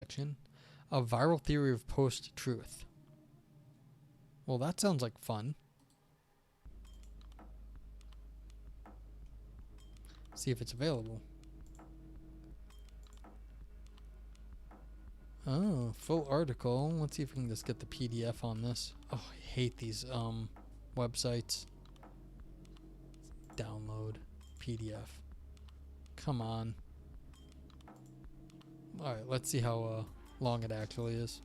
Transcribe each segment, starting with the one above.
section. A viral theory of post-truth. Well, that sounds like fun. See if it's available. Oh, full article. Let's see if we can just get the PDF on this. Oh, I hate these websites. Download PDF. Come on. Alright, let's see how long it actually is.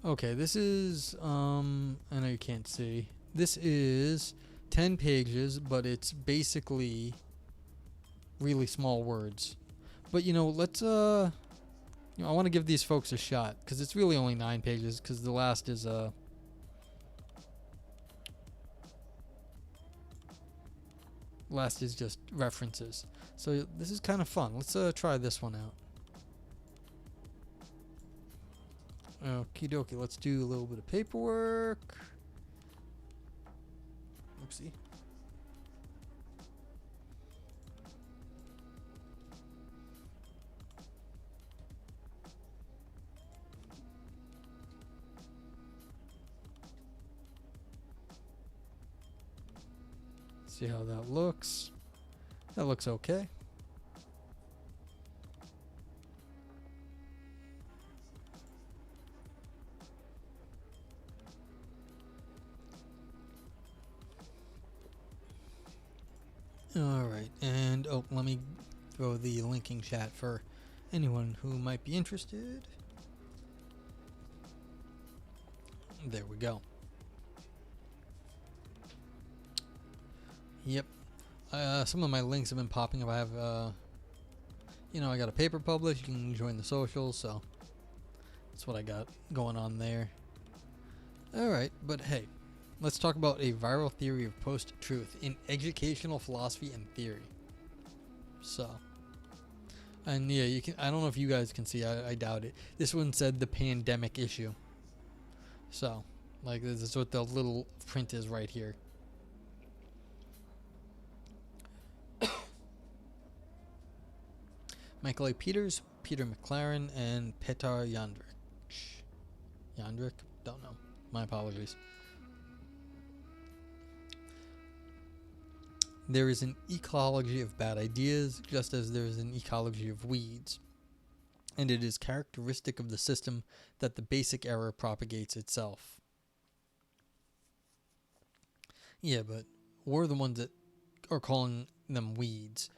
Okay, this is, I know you can't see. This is 10 pages, but it's basically really small words. But, let's, I want to give these folks a shot, because it's really only 9 pages, because the last is, just references. So this is kind of fun. Let's, try this one out. Okie dokie, let's do a little bit of paperwork. Oopsie. See how that looks. That looks okay. Alright, and let me throw the linking chat for anyone who might be interested. There we go. Yep. Some of my links have been popping up. I have, I got a paper published. You can join the socials, so that's what I got going on there. Alright, but hey. Let's talk about a viral theory of post-truth in educational philosophy and theory. So, and yeah, you can. I don't know if you guys can see. I doubt it. This one said the pandemic issue. So, like, this is what the little print is right here. Michael A. Peters, Peter McLaren, and Petar Jandri. Jandri? Don't know. My apologies. There is an ecology of bad ideas, just as there is an ecology of weeds. And it is characteristic of the system that the basic error propagates itself. Yeah, but we're the ones that are calling them weeds.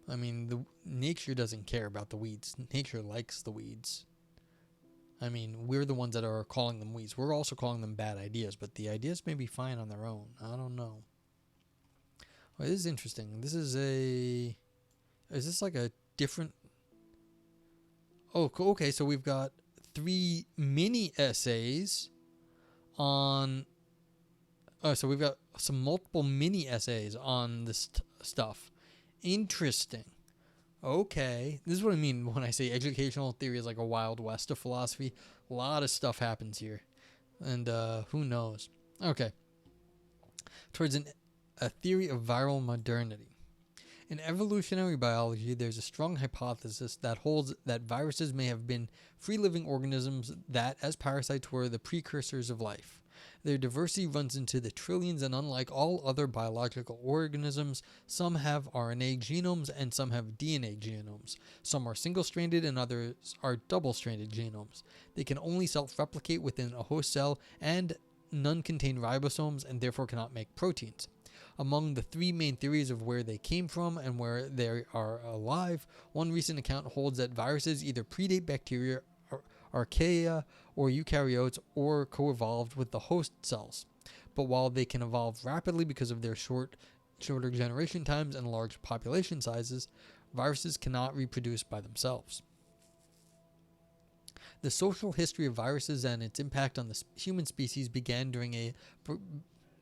I mean, nature doesn't care about the weeds. Nature likes the weeds. I mean, we're the ones that are calling them weeds. We're also calling them bad ideas, but the ideas may be fine on their own. I don't know. Well, this is interesting. This is is this like a different... Oh, okay, so we've got 3 mini essays on... Oh, so we've got some multiple mini essays on this stuff. Interesting. Okay, this is what I mean when I say educational theory is like a wild west of philosophy. A lot of stuff happens here. And who knows? Okay. Towards a theory of viral modernity. In evolutionary biology, there's a strong hypothesis that holds that viruses may have been free-living organisms that, as parasites, were the precursors of life. Their diversity runs into the trillions, and unlike all other biological organisms, some have RNA genomes and some have DNA genomes. Some are single-stranded and others are double-stranded genomes. They can only self-replicate within a host cell, and none contain ribosomes and therefore cannot make proteins. Among the 3 main theories of where they came from and where they are alive, one recent account holds that viruses either predate bacteria, archaea, or eukaryotes, or co-evolved with the host cells. But while they can evolve rapidly because of their shorter generation times and large population sizes, viruses cannot reproduce by themselves. The social history of viruses and its impact on the human species began during a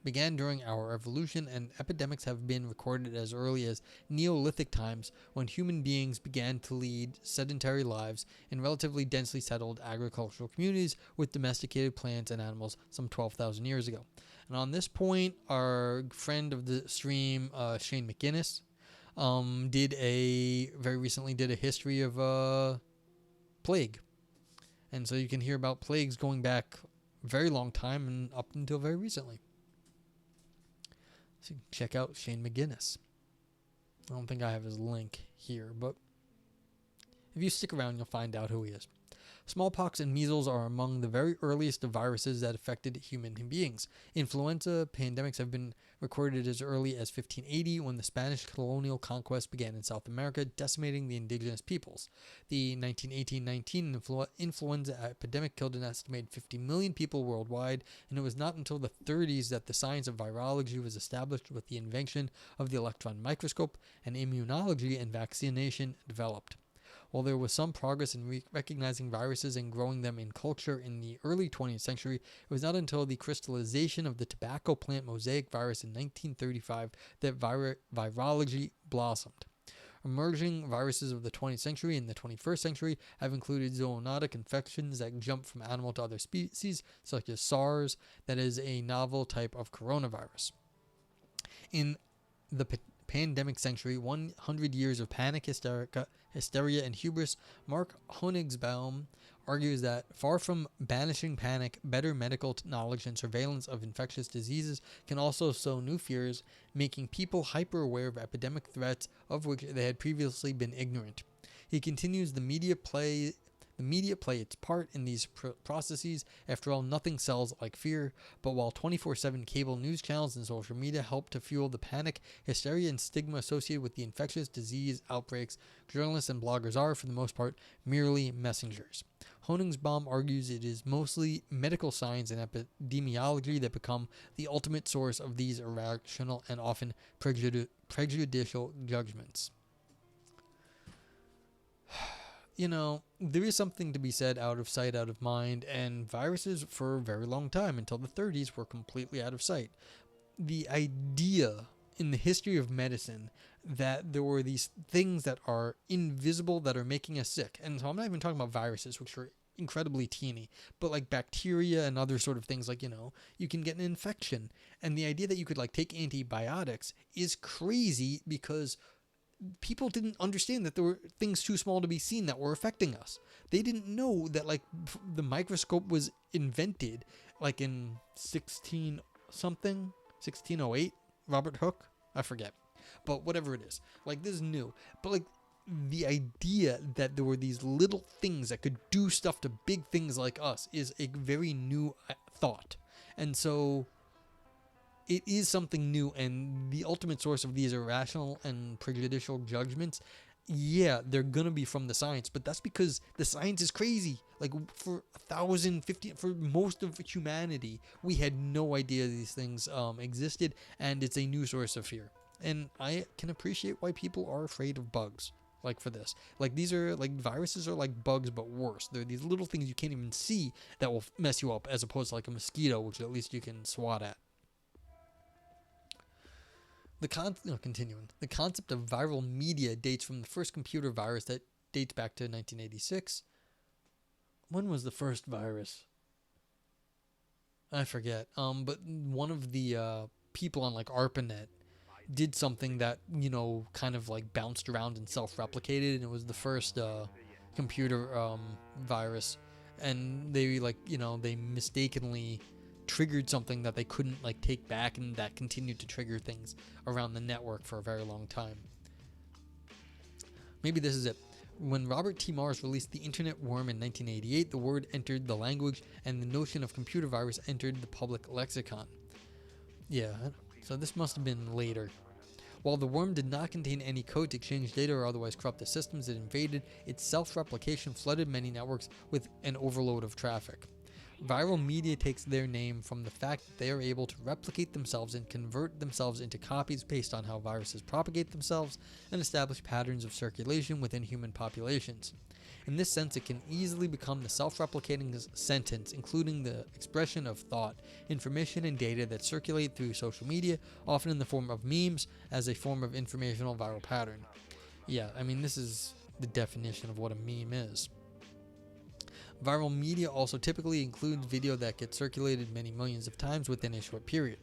began during our evolution, and epidemics have been recorded as early as Neolithic times, when human beings began to lead sedentary lives in relatively densely settled agricultural communities with domesticated plants and animals some 12,000 years ago. And on this point, our friend of the stream, Shane McGinnis, very recently did a history of plague. And so you can hear about plagues going back a very long time and up until very recently. So check out Shane McGinnis. I don't think I have his link here, but if you stick around, you'll find out who he is. Smallpox and measles are among the very earliest of viruses that affected human beings. Influenza pandemics have been recorded as early as 1580, when the Spanish colonial conquest began in South America, decimating the indigenous peoples. The 1918-19 influenza epidemic killed an estimated 50 million people worldwide, and it was not until the 30s that the science of virology was established, with the invention of the electron microscope, and immunology and vaccination developed. While there was some progress in recognizing viruses and growing them in culture in the early 20th century, it was not until the crystallization of the tobacco plant mosaic virus in 1935 that virology blossomed. Emerging viruses of the 20th century and the 21st century have included zoonotic infections that jump from animal to other species, such as SARS, that is a novel type of coronavirus. In the pandemic century, 100 years of panic, hysteria, and hubris, Mark Honigsbaum argues that far from banishing panic, better medical knowledge and surveillance of infectious diseases can also sow new fears, making people hyper-aware of epidemic threats of which they had previously been ignorant. He continues, the media play its part in these processes. After all, nothing sells like fear. But while 24/7 cable news channels and social media help to fuel the panic, hysteria, and stigma associated with the infectious disease outbreaks, journalists and bloggers are, for the most part, merely messengers. Honigsbaum argues it is mostly medical science and epidemiology that become the ultimate source of these irrational and often prejudicial judgments. You know, there is something to be said, out of sight, out of mind, and viruses for a very long time, until the 30s, were completely out of sight. The idea in the history of medicine that there were these things that are invisible that are making us sick, and so I'm not even talking about viruses, which are incredibly teeny, but like bacteria and other sort of things, like, you can get an infection, and the idea that you could take antibiotics is crazy, because people didn't understand that there were things too small to be seen that were affecting us. They didn't know that the microscope was invented in 1608, Robert Hooke, I forget, but whatever it is, this is new. But the idea that there were these little things that could do stuff to big things like us is a very new thought, and so it is something new, and the ultimate source of these irrational and prejudicial judgments, yeah, they're going to be from the science, but that's because the science is crazy. For for most of humanity, we had no idea these things existed, and it's a new source of fear. And I can appreciate why people are afraid of bugs. For this. These are, viruses are like bugs, but worse. They're these little things you can't even see that will mess you up, as opposed to a mosquito, which at least you can swat at. Continuing. The concept of viral media dates from the first computer virus that dates back to 1986. When was the first virus? I forget. But one of the people on ARPANET did something that, kind of bounced around and self-replicated, and it was the first computer virus. And they they mistakenly triggered something that they couldn't take back, and that continued to trigger things around the network for a very long time. Maybe this is it. When Robert T. Morris released The Internet Worm in 1988, the word entered the language, and the notion of computer virus entered the public lexicon. Yeah, so this must have been later. While the worm did not contain any code to exchange data or otherwise corrupt the systems it invaded, its self-replication flooded many networks with an overload of traffic. Viral media takes their name from the fact that they are able to replicate themselves and convert themselves into copies based on how viruses propagate themselves and establish patterns of circulation within human populations. In this sense, it can easily become the self-replicating sentence, including the expression of thought, information, and data that circulate through social media, often in the form of memes, as a form of informational viral pattern. Yeah, I mean, this is the definition of what a meme is. Viral media also typically includes video that gets circulated many millions of times within a short period.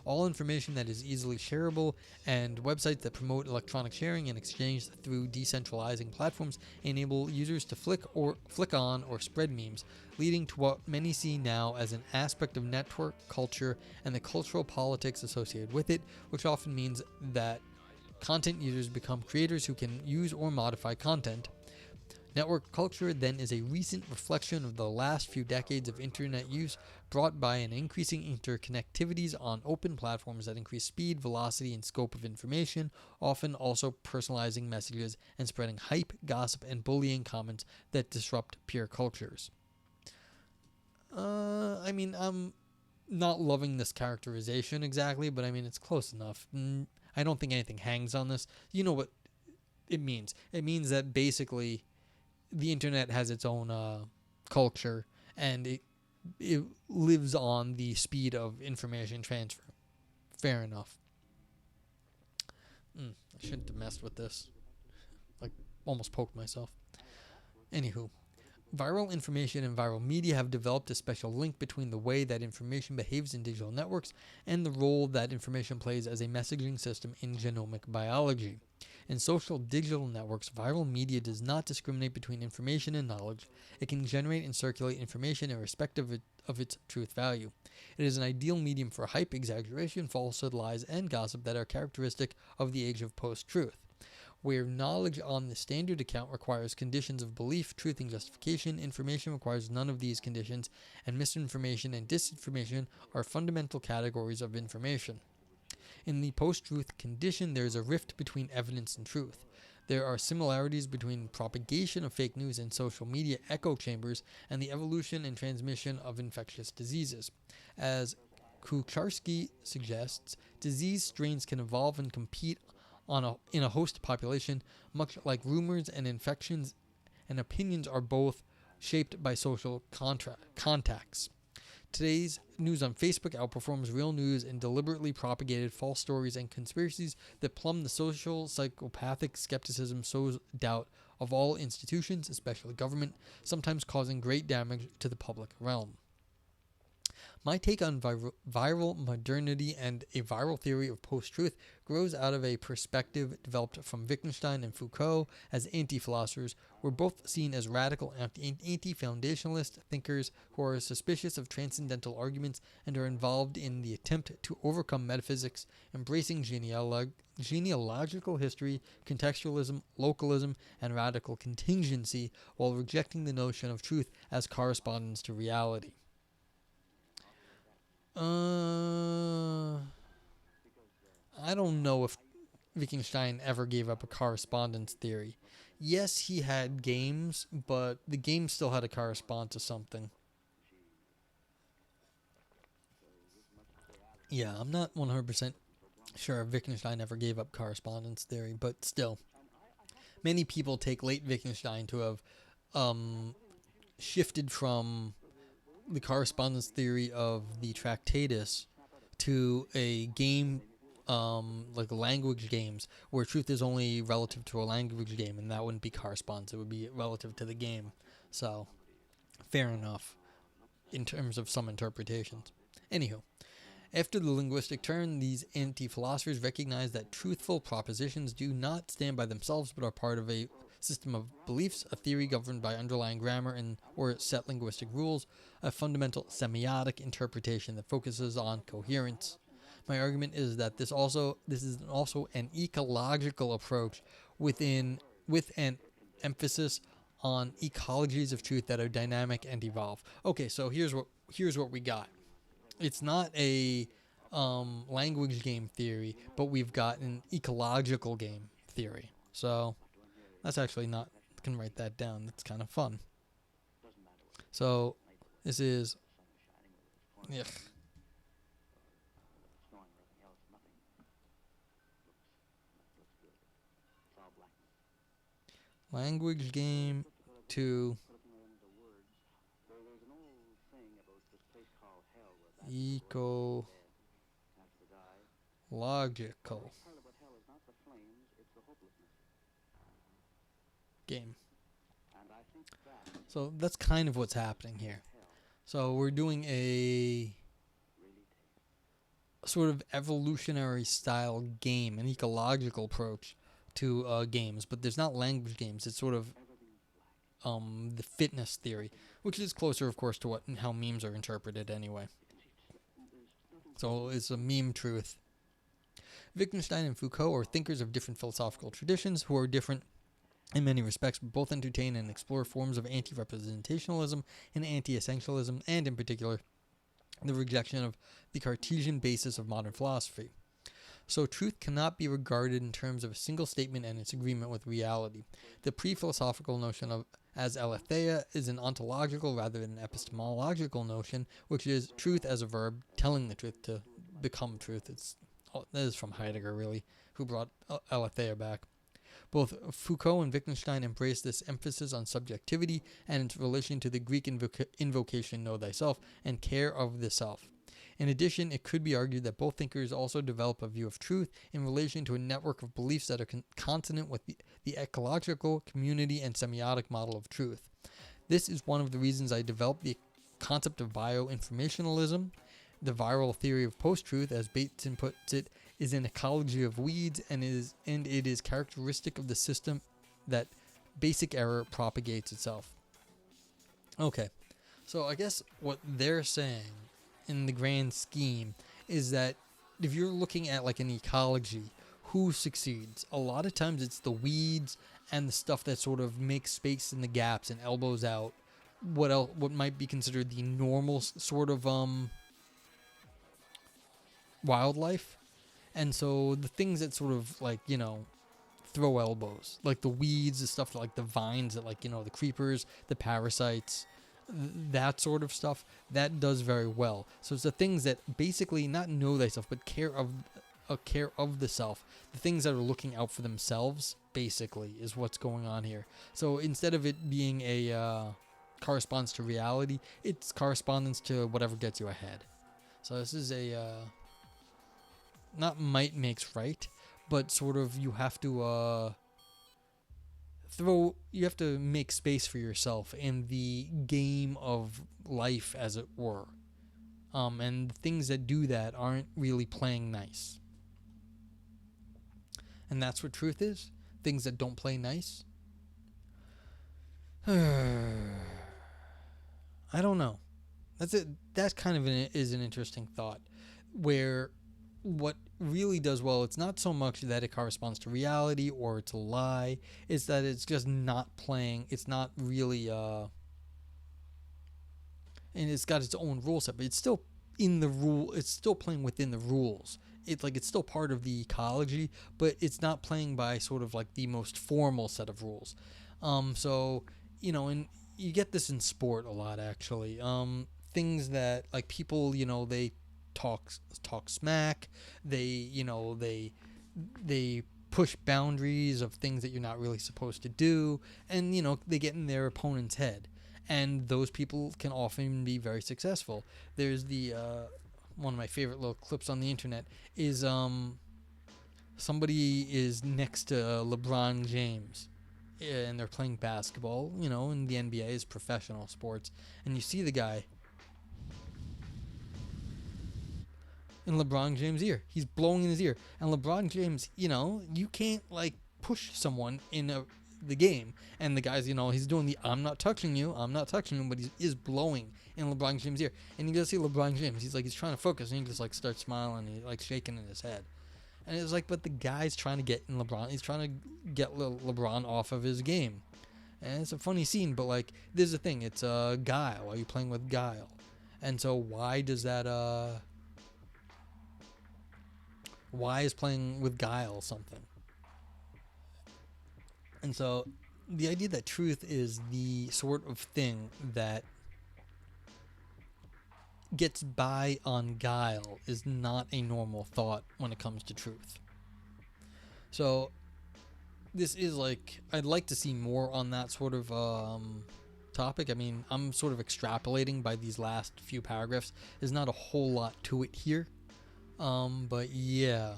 All information that is easily shareable, and websites that promote electronic sharing and exchange through decentralizing platforms enable users to flick on or spread memes, leading to what many see now as an aspect of network culture and the cultural politics associated with it, which often means that content users become creators who can use or modify content. Network culture then is a recent reflection of the last few decades of internet use, brought by an increasing interconnectivities on open platforms that increase speed, velocity, and scope of information, often also personalizing messages and spreading hype, gossip, and bullying comments that disrupt peer cultures. I mean, I'm not loving this characterization exactly, but I mean, it's close enough. I don't think anything hangs on this. You know what it means? It means that basically the internet has its own culture, and it lives on the speed of information transfer. Fair enough. I shouldn't have messed with this. Like, almost poked myself. Anywho, viral information and viral media have developed a special link between the way that information behaves in digital networks and the role that information plays as a messaging system in genomic biology. In social digital networks, viral media does not discriminate between information and knowledge. It can generate and circulate information irrespective of its truth value. It is an ideal medium for hype, exaggeration, falsehood, lies, and gossip that are characteristic of the age of post-truth. Where knowledge on the standard account requires conditions of belief, truth, and justification, information requires none of these conditions, and misinformation and disinformation are fundamental categories of information. In the post-truth condition, there is a rift between evidence and truth. There are similarities between propagation of fake news in social media echo chambers and the evolution and transmission of infectious diseases. As Kucharski suggests, disease strains can evolve and compete in a host population, much like rumors and infections and opinions are both shaped by social contacts. Today's news on Facebook outperforms real news in deliberately propagated false stories and conspiracies that plumb the social psychopathic skepticism sows doubt of all institutions, especially government, sometimes causing great damage to the public realm. My take on viral modernity and a viral theory of post-truth grows out of a perspective developed from Wittgenstein and Foucault as anti-philosophers, who are both seen as radical anti-foundationalist thinkers who are suspicious of transcendental arguments and are involved in the attempt to overcome metaphysics, embracing genealogical history, contextualism, localism, and radical contingency, while rejecting the notion of truth as correspondence to reality. I don't know if Wittgenstein ever gave up a correspondence theory. Yes, he had games, but the game still had to correspond to something. Yeah, I'm not 100% sure if Wittgenstein ever gave up correspondence theory, but still. Many people take late Wittgenstein to have shifted from the correspondence theory of the Tractatus to a game like language games where truth is only relative to a language game, and that wouldn't be correspondence, it would be relative to the game. So fair enough in terms of some interpretations. Anywho, after the linguistic turn, these anti-philosophers recognize that truthful propositions do not stand by themselves but are part of a system of beliefs, a theory governed by underlying grammar or set linguistic rules, a fundamental semiotic interpretation that focuses on coherence. My argument is that this is also an ecological approach with an emphasis on ecologies of truth that are dynamic and evolve. Okay, so here's what we got. It's not a language game theory, but we've got an ecological game theory. So that's actually not, I can write that down. That's kind of fun. So this is, ugh. Language game to ecological game. So that's kind of what's happening here. So we're doing a sort of evolutionary style game, an ecological approach to games, but there's not language games. It's sort of the fitness theory, which is closer, of course, to how memes are interpreted anyway. So it's a meme truth. Wittgenstein and Foucault are thinkers of different philosophical traditions who are different in many respects, but both entertain and explore forms of anti-representationalism and anti-essentialism, and in particular, the rejection of the Cartesian basis of modern philosophy. So truth cannot be regarded in terms of a single statement and its agreement with reality. The pre-philosophical notion of as aletheia is an ontological rather than an epistemological notion, which is truth as a verb, telling the truth to become truth. That is from Heidegger, really, who brought aletheia back. Both Foucault and Wittgenstein embrace this emphasis on subjectivity and its relation to the Greek invocation know thyself and care of the self. In addition, it could be argued that both thinkers also develop a view of truth in relation to a network of beliefs that are consonant with the ecological, community, and semiotic model of truth. This is one of the reasons I developed the concept of bioinformationalism. The viral theory of post-truth, as Bateson puts it, is an ecology of weeds, and it is characteristic of the system that basic error propagates itself. Okay, so I guess what they're saying in the grand scheme is that if you're looking at like an ecology, who succeeds? A lot of times it's the weeds and the stuff that sort of makes space in the gaps and elbows out what might be considered the normal sort of wildlife. And so the things that sort of like, throw elbows, like the weeds, the stuff like the vines that like, the creepers, the parasites, that sort of stuff, that does very well. So it's the things that basically not know thyself, but care of the self. The things that are looking out for themselves, basically, is what's going on here. So instead of it being a corresponds to reality, it's correspondence to whatever gets you ahead. So this is a not might makes right, but sort of you have to make space for yourself in the game of life, as it were. And things that do that aren't really playing nice. And that's what truth is. Things that don't play nice. I don't know. That's it. That kind of is an interesting thought, where what really does well, it's not so much that it corresponds to reality or it's a lie, it's that it's just not playing, it's not really and it's got its own rule set, but it's still in the rule, it's still playing within the rules. It's still part of the ecology, but it's not playing by sort of like the most formal set of rules. So and you get this in sport a lot, actually. Things that like people, they talk smack, they push boundaries of things that you're not really supposed to do, and they get in their opponent's head, and those people can often be very successful. There's the one of my favorite little clips on the internet is somebody is next to LeBron James, and they're playing basketball, and the NBA is professional sports, and you see the guy in LeBron James' ear. He's blowing in his ear. And LeBron James, you can't like push someone in the game. And the guy's, he's doing the I'm not touching you, but he is blowing in LeBron James' ear. And you just see LeBron James, he's trying to focus, and he just like starts smiling, and he's like shaking in his head. And it's like, but the guy's trying to get in LeBron, he's trying to get LeBron off of his game. And it's a funny scene, but like, there's the thing, it's guile. Are you playing with guile? And so why does that why is playing with guile something? And so the idea that truth is the sort of thing that gets by on guile is not a normal thought when it comes to truth. So this is like, I'd like to see more on that sort of topic. I mean, I'm sort of extrapolating by these last few paragraphs. There's not a whole lot to it here. But yeah.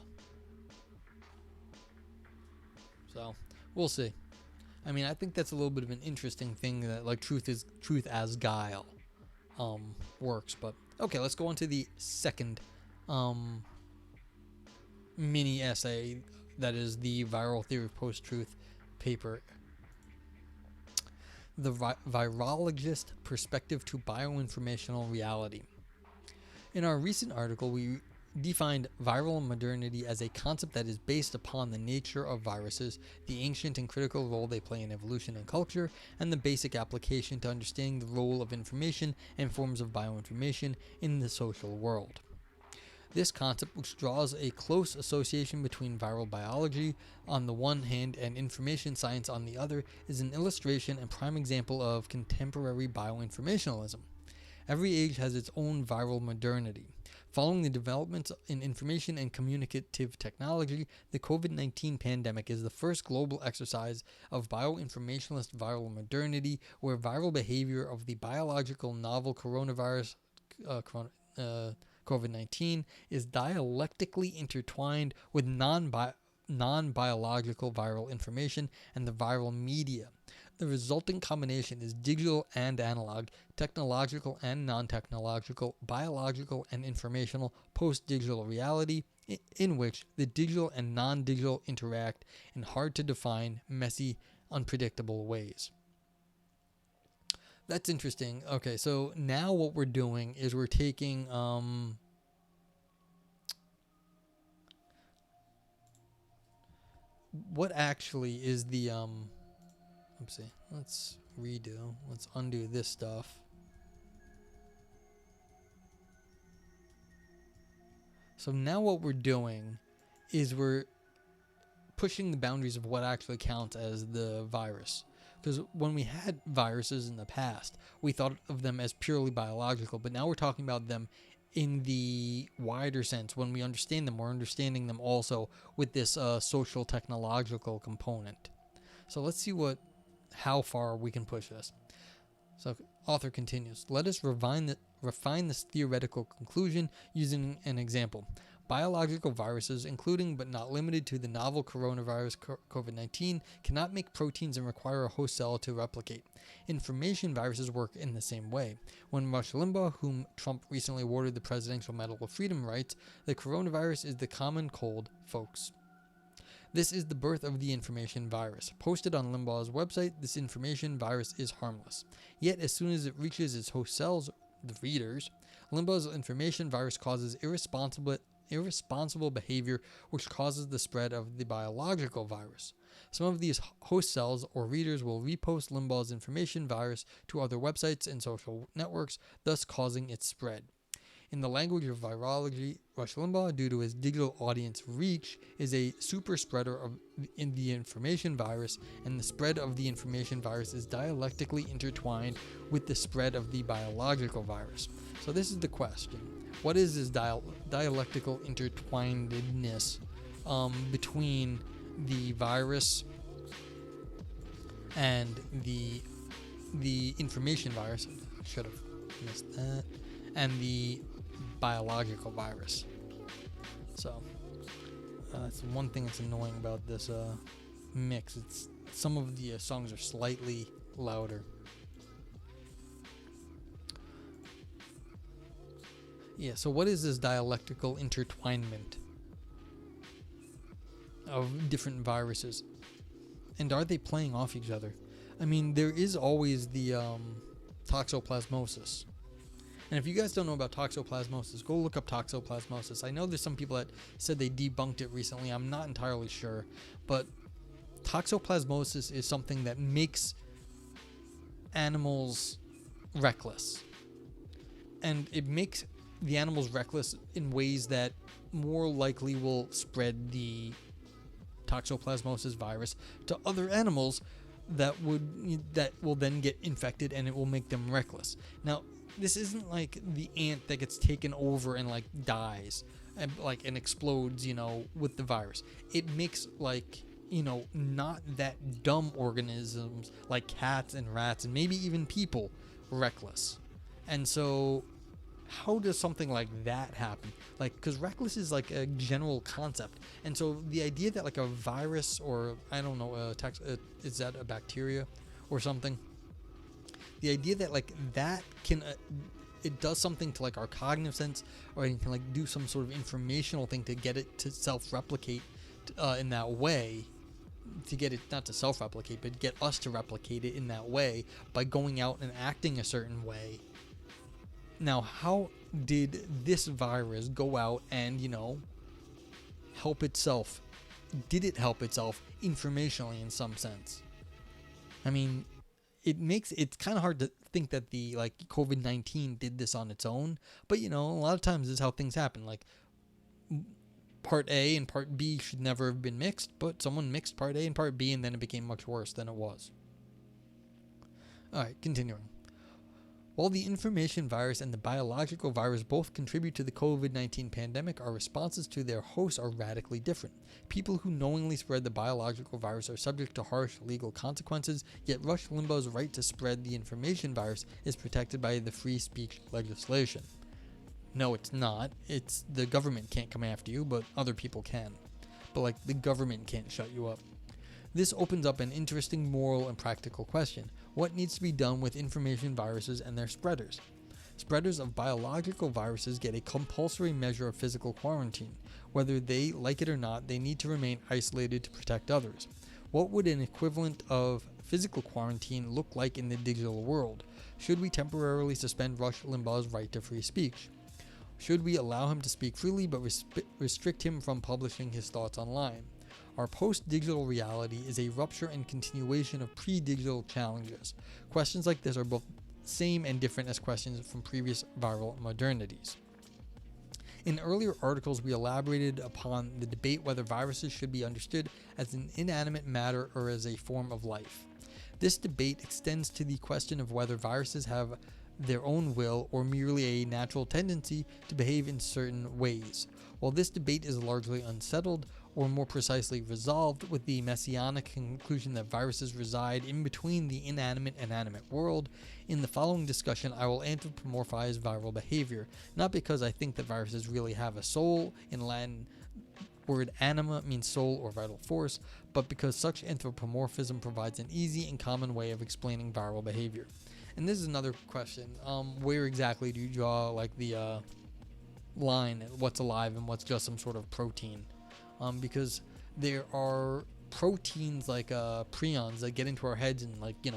So, we'll see. I mean, I think that's a little bit of an interesting thing that, like, truth as guile works. But okay, let's go on to the second mini essay, that is the viral theory of post-truth paper, the virologist perspective to bioinformational reality. In our recent article, we defined viral modernity as a concept that is based upon the nature of viruses, the ancient and critical role they play in evolution and culture, and the basic application to understanding the role of information and forms of bioinformation in the social world. This concept, which draws a close association between viral biology on the one hand and information science on the other, is an illustration and prime example of contemporary bioinformationalism. Every age has its own viral modernity. Following the developments in information and communicative technology, the COVID-19 pandemic is the first global exercise of bioinformationalist viral modernity, where viral behavior of the biological novel coronavirus COVID-19 is dialectically intertwined with non-biological viral information and the viral media. The resulting combination is digital and analog, technological and non-technological, biological and informational post-digital reality, in which the digital and non-digital interact in hard-to-define, messy, unpredictable ways. That's interesting. Okay, so now what we're doing is we're taking what actually is the let's undo this stuff. So now what we're doing is we're pushing the boundaries of what actually counts as the virus. Because when we had viruses in the past, we thought of them as purely biological, but now we're talking about them in the wider sense. When we understand them, we're understanding them also with this social technological component. So let's see how far we can push this. So author continues, let us refine this theoretical conclusion using an example. Biological viruses, including but not limited to the novel coronavirus COVID-19, cannot make proteins and require a host cell to replicate. Information viruses work in the same way. When Rush Limbaugh, whom Trump recently awarded the Presidential Medal of Freedom, writes, the coronavirus is the common cold, folks. This is the birth of the information virus. Posted on Limbaugh's website, this information virus is harmless. Yet, as soon as it reaches its host cells, the readers, Limbaugh's information virus causes irresponsible behavior, which causes the spread of the biological virus. Some of these host cells or readers will repost Limbaugh's information virus to other websites and social networks, thus causing its spread. In the language of virology, Rush Limbaugh, due to his digital audience reach, is a super spreader in the information virus, and the spread of the information virus is dialectically intertwined with the spread of the biological virus. So this is the question. What is this dialectical intertwinedness between the virus and the information virus? I should have missed that. And the biological virus. So that's one thing that's annoying about this mix. It's some of the songs are slightly louder. Yeah, so what is this dialectical intertwinement of different viruses? And are they playing off each other? I mean, there is always the toxoplasmosis. And if you guys don't know about toxoplasmosis, go look up toxoplasmosis. I know there's some people that said they debunked it recently. I'm not entirely sure. But toxoplasmosis is something that makes animals reckless. And it makes the animals reckless in ways that more likely will spread the toxoplasmosis virus to other animals that will then get infected, and it will make them reckless. Now, this isn't like the ant that gets taken over and dies and explodes, with the virus. It makes not that dumb organisms like cats and rats and maybe even people reckless. And so how does something like that happen? Like, because reckless is like a general concept, and so the idea that like a virus, or I don't know, is that a bacteria or something? The idea that like that can it does something to like our cognitive sense, or it can like do some sort of informational thing to get it to self-replicate in that way, to get it not to self-replicate but get us to replicate it in that way by going out and acting a certain way. Now, how did this virus go out and, help itself? Did it help itself informationally in some sense? I mean, it's kind of hard to think that the COVID-19 did this on its own, but a lot of times this is how things happen. Like, part A and part B should never have been mixed, but someone mixed part A and part B, and then it became much worse than it was. Alright, continuing. While the information virus and the biological virus both contribute to the COVID-19 pandemic, our responses to their hosts are radically different. People who knowingly spread the biological virus are subject to harsh legal consequences, yet Rush Limbaugh's right to spread the information virus is protected by the free speech legislation. No, it's not. It's the government can't come after you, but other people can. But the government can't shut you up. This opens up an interesting moral and practical question. What needs to be done with information viruses and their spreaders? Spreaders of biological viruses get a compulsory measure of physical quarantine. Whether they like it or not, they need to remain isolated to protect others. What would an equivalent of physical quarantine look like in the digital world? Should we temporarily suspend Rush Limbaugh's right to free speech? Should we allow him to speak freely but restrict him from publishing his thoughts online? Our post-digital reality is a rupture and continuation of pre-digital challenges. Questions like this are both same and different as questions from previous viral modernities. In earlier articles, we elaborated upon the debate whether viruses should be understood as an inanimate matter or as a form of life. This debate extends to the question of whether viruses have their own will or merely a natural tendency to behave in certain ways. While this debate is largely unsettled, or more precisely resolved with the messianic conclusion that viruses reside in between the inanimate and animate world, in the following discussion I will anthropomorphize viral behavior, not because I think that viruses really have a soul. In Latin, word anima means soul or vital force, but because such anthropomorphism provides an easy and common way of explaining viral behavior. And this is another question. Where exactly do you draw the line at what's alive and what's just some sort of protein? Because there are proteins like prions that get into our heads and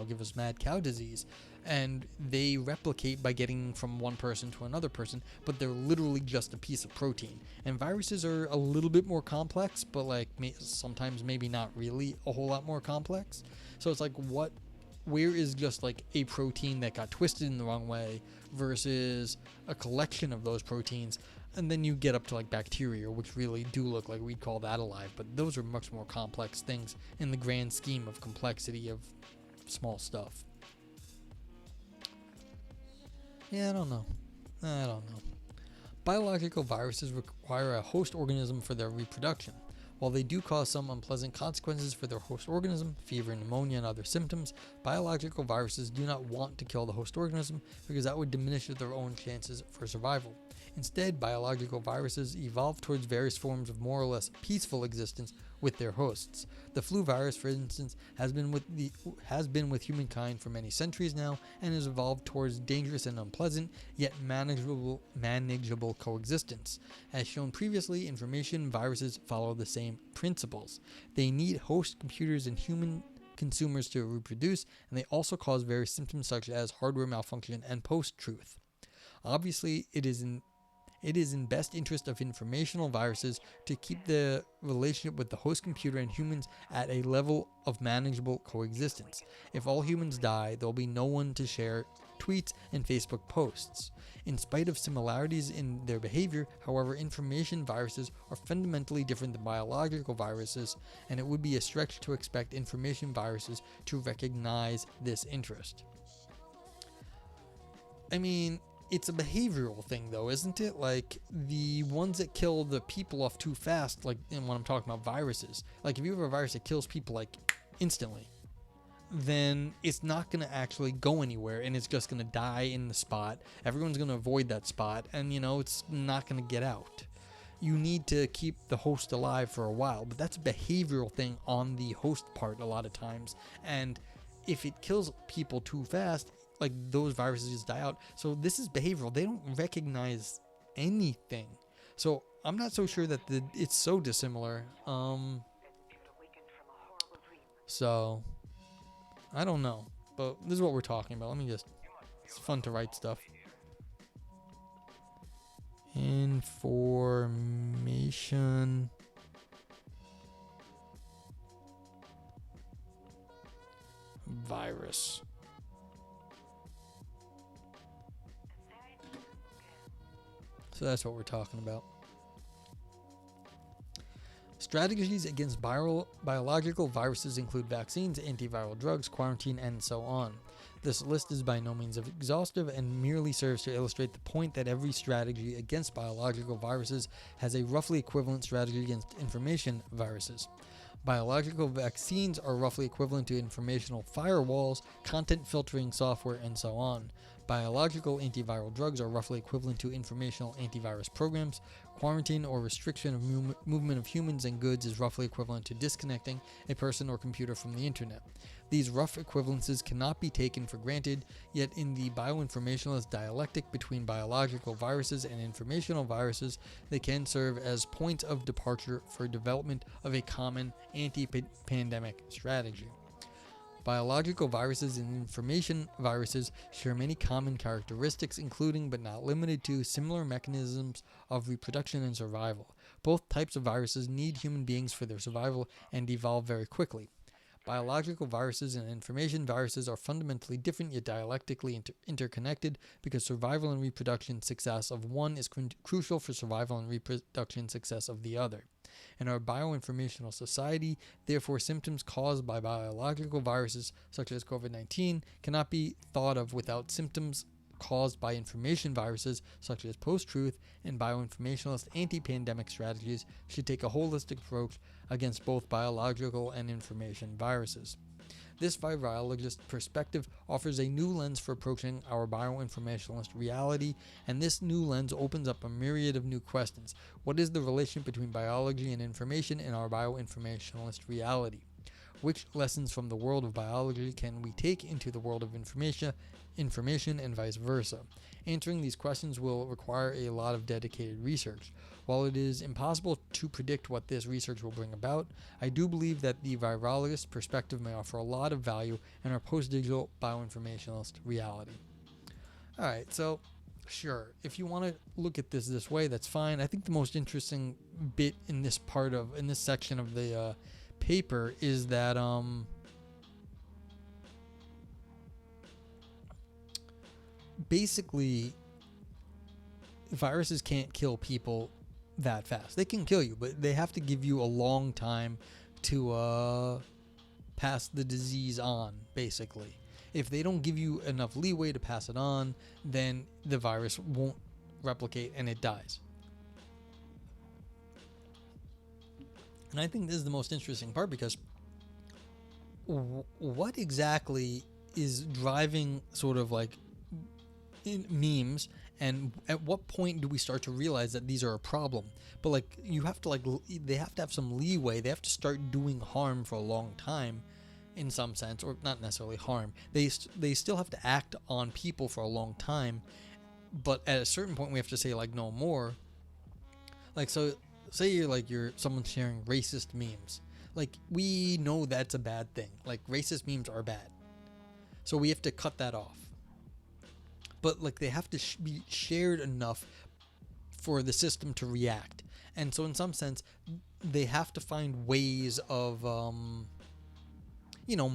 give us mad cow disease, and they replicate by getting from one person to another person, but they're literally just a piece of protein. And viruses are a little bit more complex, but sometimes maybe not really a whole lot more complex. So it's where is just a protein that got twisted in the wrong way versus a collection of those proteins? And then you get up to bacteria, which really do look like we'd call that alive, but those are much more complex things in the grand scheme of complexity of small stuff. Yeah, I don't know. Biological viruses require a host organism for their reproduction. While they do cause some unpleasant consequences for their host organism, fever, pneumonia, and other symptoms, biological viruses do not want to kill the host organism because that would diminish their own chances for survival. Instead, biological viruses evolve towards various forms of more or less peaceful existence with their hosts. The flu virus, for instance, has been with humankind for many centuries now and has evolved towards dangerous and unpleasant, yet manageable coexistence. As shown previously, information viruses follow the same principles. They need host computers and human consumers to reproduce, and they also cause various symptoms such as hardware malfunction and post-truth. Obviously, it is in best interest of informational viruses to keep the relationship with the host computer and humans at a level of manageable coexistence. If all humans die, there will be no one to share tweets and Facebook posts. In spite of similarities in their behavior, however, information viruses are fundamentally different than biological viruses, and it would be a stretch to expect information viruses to recognize this interest. I mean, it's a behavioral thing, though, isn't it? Like, the ones that kill the people off too fast, like, and when I'm talking about viruses, like, if you have a virus that kills people, like, instantly, then it's not going to actually go anywhere, and it's just going to die in the spot. Everyone's going to avoid that spot, and, it's not going to get out. You need to keep the host alive for a while, but that's a behavioral thing on the host part a lot of times, and if it kills people too fast, like, those viruses just die out. So this is behavioral. They don't recognize anything. So I'm not so sure that it's so dissimilar. So I don't know. But this is what we're talking about. It's fun to write stuff. Information virus. So that's what we're talking about. Strategies against biological viruses include vaccines, antiviral drugs, quarantine, and so on. This list is by no means exhaustive and merely serves to illustrate the point that every strategy against biological viruses has a roughly equivalent strategy against information viruses. Biological vaccines are roughly equivalent to informational firewalls, content filtering software, and so on. Biological antiviral drugs are roughly equivalent to informational antivirus programs. Quarantine or restriction of movement of humans and goods is roughly equivalent to disconnecting a person or computer from the internet. These rough equivalences cannot be taken for granted, yet in the bioinformationalist dialectic between biological viruses and informational viruses, they can serve as points of departure for development of a common anti-pandemic strategy. Biological viruses and information viruses share many common characteristics, including but not limited to similar mechanisms of reproduction and survival. Both types of viruses need human beings for their survival and evolve very quickly. Biological viruses and information viruses are fundamentally different yet dialectically interconnected because survival and reproduction success of one is crucial for survival and reproduction success of the other. In our bioinformational society, therefore, symptoms caused by biological viruses, such as COVID-19, cannot be thought of without symptoms caused by information viruses, such as post-truth, and bioinformationalist anti-pandemic strategies should take a holistic approach against both biological and information viruses. This virologist perspective offers a new lens for approaching our bioinformationalist reality, and this new lens opens up a myriad of new questions. What is the relation between biology and information in our bioinformationalist reality? Which lessons from the world of biology can we take into the world of information and vice versa? Answering these questions will require a lot of dedicated research. While it is impossible to predict what this research will bring about, I do believe that the virologist perspective may offer a lot of value in our post-digital bioinformationalist reality. Alright, so sure, if you want to look at this way, that's fine. I think the most interesting bit in this section of the paper is that basically viruses can't kill people that fast. They can kill you, but they have to give you a long time to pass the disease on, basically. If they don't give you enough leeway to pass it on, then the virus won't replicate and it dies. And I think this is the most interesting part, because what exactly is driving sort of like in memes, and at what point do we start to realize that these are a problem? But like, you have to they have to have some leeway. They have to start doing harm for a long time, in some sense, or not necessarily harm. They still have to act on people for a long time, but at a certain point we have to say like no more. Like, so say you're someone sharing racist memes. Like, we know that's a bad thing. Like, racist memes are bad, so we have to cut that off. But like, they have to be shared enough for the system to react. And so in some sense, they have to find ways of,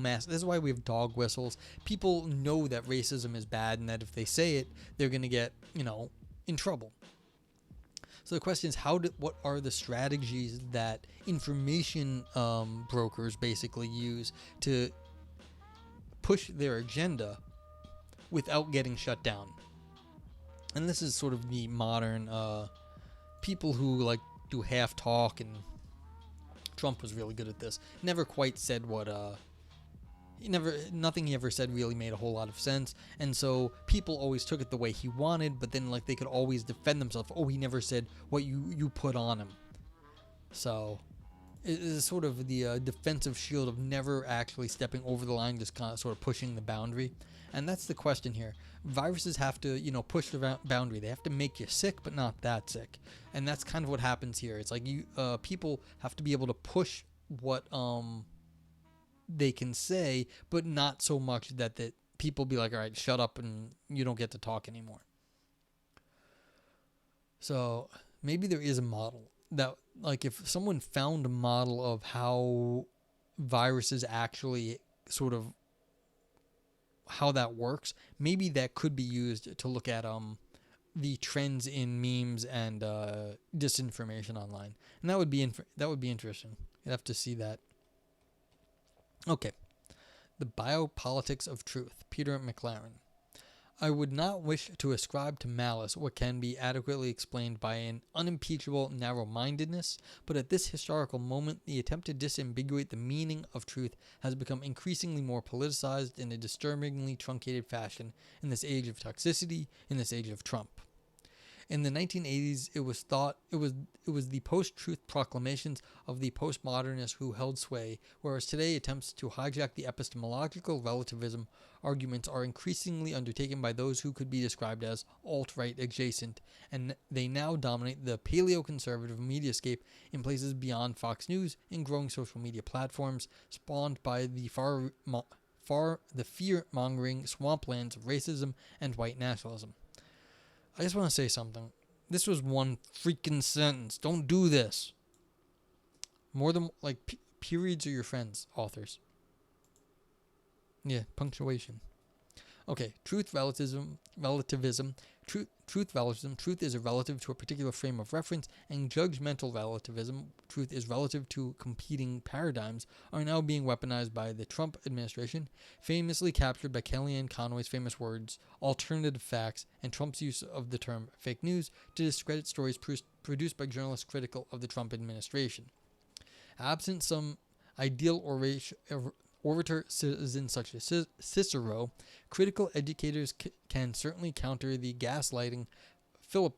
mass. This is why we have dog whistles. People know that racism is bad, and that if they say it, they're going to get, in trouble. So the question is, what are the strategies that information brokers basically use to push their agenda without getting shut down? And this is sort of the modern people who like do half talk, and Trump was really good at this. Never quite said what nothing he ever said really made a whole lot of sense, and so people always took it the way he wanted, but then like they could always defend themselves. Oh, he never said what you put on him. So it is sort of the defensive shield of never actually stepping over the line, just kind of sort of pushing the boundary. And that's the question here. Viruses have to, push the boundary. They have to make you sick, but not that sick. And that's kind of what happens here. It's like people have to be able to push what they can say, but not so much that people be like, all right, shut up and you don't get to talk anymore. So maybe there is a model that, like, if someone found a model of how viruses actually sort of how that works, maybe that could be used to look at the trends in memes and disinformation online, and that would be interesting. You'd have to see that. Okay, the biopolitics of truth. Peter McLaren. I would not wish to ascribe to malice what can be adequately explained by an unimpeachable narrow-mindedness, but at this historical moment, the attempt to disambiguate the meaning of truth has become increasingly more politicized in a disturbingly truncated fashion in this age of toxicity, in this age of Trump. In the 1980s, it was the post-truth proclamations of the postmodernists who held sway, whereas today attempts to hijack the epistemological relativism arguments are increasingly undertaken by those who could be described as alt-right adjacent, and they now dominate the paleo-conservative mediascape in places beyond Fox News and growing social media platforms spawned by the fear-mongering swamplands of racism and white nationalism. I just want to say something. This was one freaking sentence. Don't do this. More than, like, periods are your friends, authors. Yeah, punctuation. Okay, truth relativism. Truth relativism. Truth is a relative to a particular frame of reference, and judgmental relativism. Truth is relative to competing paradigms, are now being weaponized by the Trump administration, famously captured by Kellyanne Conway's famous words, alternative facts, and Trump's use of the term fake news to discredit stories produced by journalists critical of the Trump administration. Absent some ideal orator citizen such as Cicero, critical educators can certainly counter the gaslighting Philip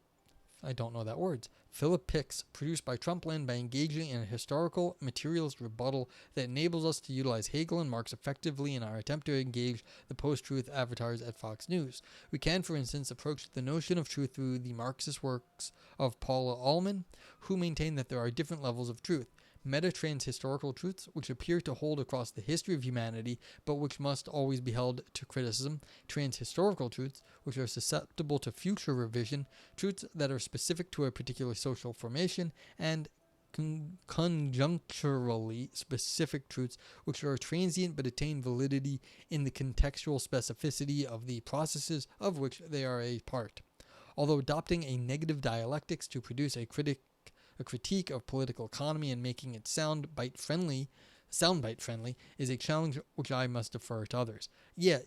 Picks produced by Trumpland by engaging in a historical materialist rebuttal that enables us to utilize Hegel and Marx effectively in our attempt to engage the post-truth avatars at Fox News. We can, for instance, approach the notion of truth through the Marxist works of Paula Ullman, who maintain that there are different levels of truth. Meta-trans historical truths, which appear to hold across the history of humanity, but which must always be held to criticism, trans-historical truths, which are susceptible to future revision, truths that are specific to a particular social formation, and conjuncturally specific truths, which are transient but attain validity in the contextual specificity of the processes of which they are a part. Although adopting a negative dialectics to produce a critique of political economy and making it soundbite friendly is a challenge which I must defer to others. Yeah,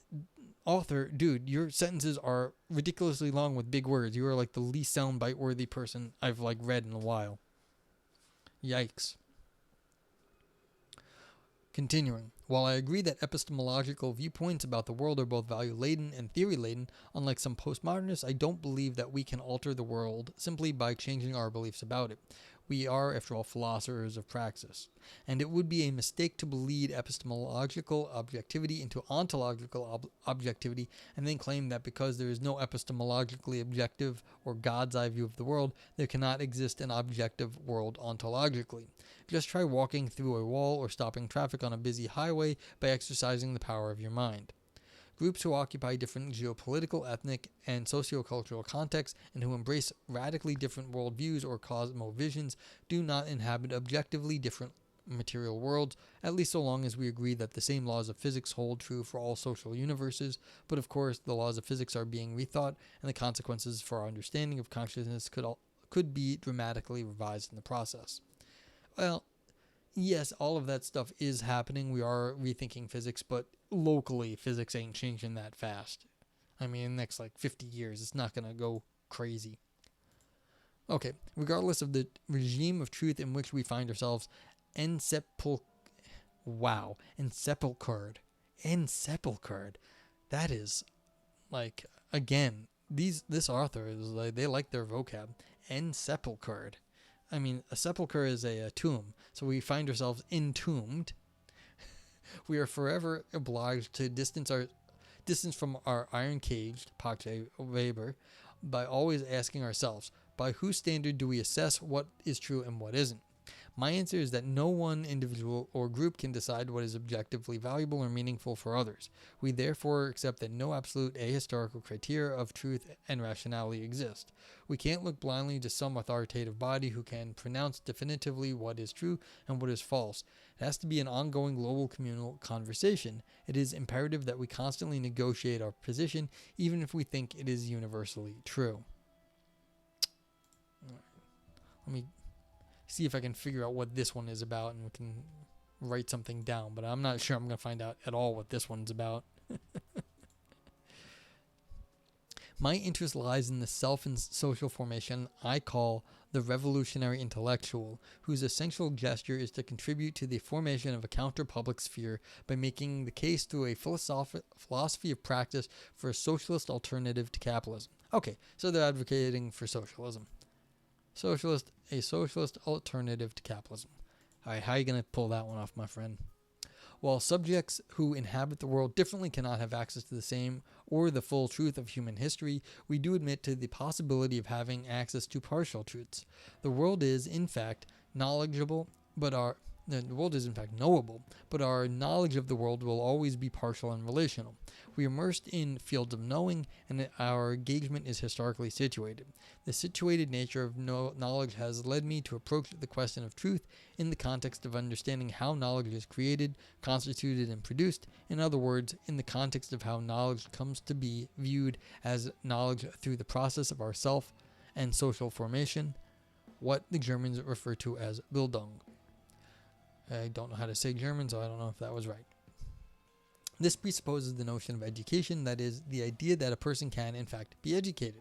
author, dude, your sentences are ridiculously long with big words. You are like the least soundbite worthy person I've read in a while. Yikes. Continuing, while I agree that epistemological viewpoints about the world are both value-laden and theory-laden, unlike some postmodernists, I don't believe that we can alter the world simply by changing our beliefs about it. We are, after all, philosophers of praxis, and it would be a mistake to bleed epistemological objectivity into ontological objectivity and then claim that because there is no epistemologically objective or God's eye view of the world, there cannot exist an objective world ontologically. Just try walking through a wall or stopping traffic on a busy highway by exercising the power of your mind. Groups who occupy different geopolitical, ethnic, and sociocultural contexts and who embrace radically different worldviews or cosmovisions do not inhabit objectively different material worlds, at least so long as we agree that the same laws of physics hold true for all social universes, but of course the laws of physics are being rethought and the consequences for our understanding of consciousness could be dramatically revised in the process. Well, yes, all of that stuff is happening. We are rethinking physics, but locally, physics ain't changing that fast. I mean, in the next 50 years, it's not going to go crazy. Okay, regardless of the regime of truth in which we find ourselves, ensepulchred. Ensepulchred. That is, like, again, this author is like, they like their vocab. Ensepulchred. I mean, a sepulcher is a tomb, so we find ourselves entombed. We are forever obliged to distance from our iron-caged Pache Weber by always asking ourselves, by whose standard do we assess what is true and what isn't? My answer is that no one individual or group can decide what is objectively valuable or meaningful for others. We therefore accept that no absolute ahistorical criteria of truth and rationality exist. We can't look blindly to some authoritative body who can pronounce definitively what is true and what is false. It has to be an ongoing global communal conversation. It is imperative that we constantly negotiate our position, even if we think it is universally true. Let me see if I can figure out what this one is about, and we can write something down, but I'm not sure I'm going to find out at all what this one's about. My interest lies in the self and social formation I call the revolutionary intellectual, whose essential gesture is to contribute to the formation of a counter-public sphere by making the case through a philosophy of practice for a socialist alternative to capitalism. Okay, so they're advocating for socialism. A socialist alternative to capitalism. All right, how are you going to pull that one off, my friend? While subjects who inhabit the world differently cannot have access to the same or the full truth of human history, we do admit to the possibility of having access to partial truths. The world is, in fact, knowable, but our knowledge of the world will always be partial and relational. We are immersed in fields of knowing, and our engagement is historically situated. The situated nature of knowledge has led me to approach the question of truth in the context of understanding how knowledge is created, constituted, and produced. In other words, in the context of how knowledge comes to be viewed as knowledge through the process of our self and social formation, what the Germans refer to as Bildung. I don't know how to say German, so I don't know if that was right. This presupposes the notion of education, that is, the idea that a person can, in fact, be educated.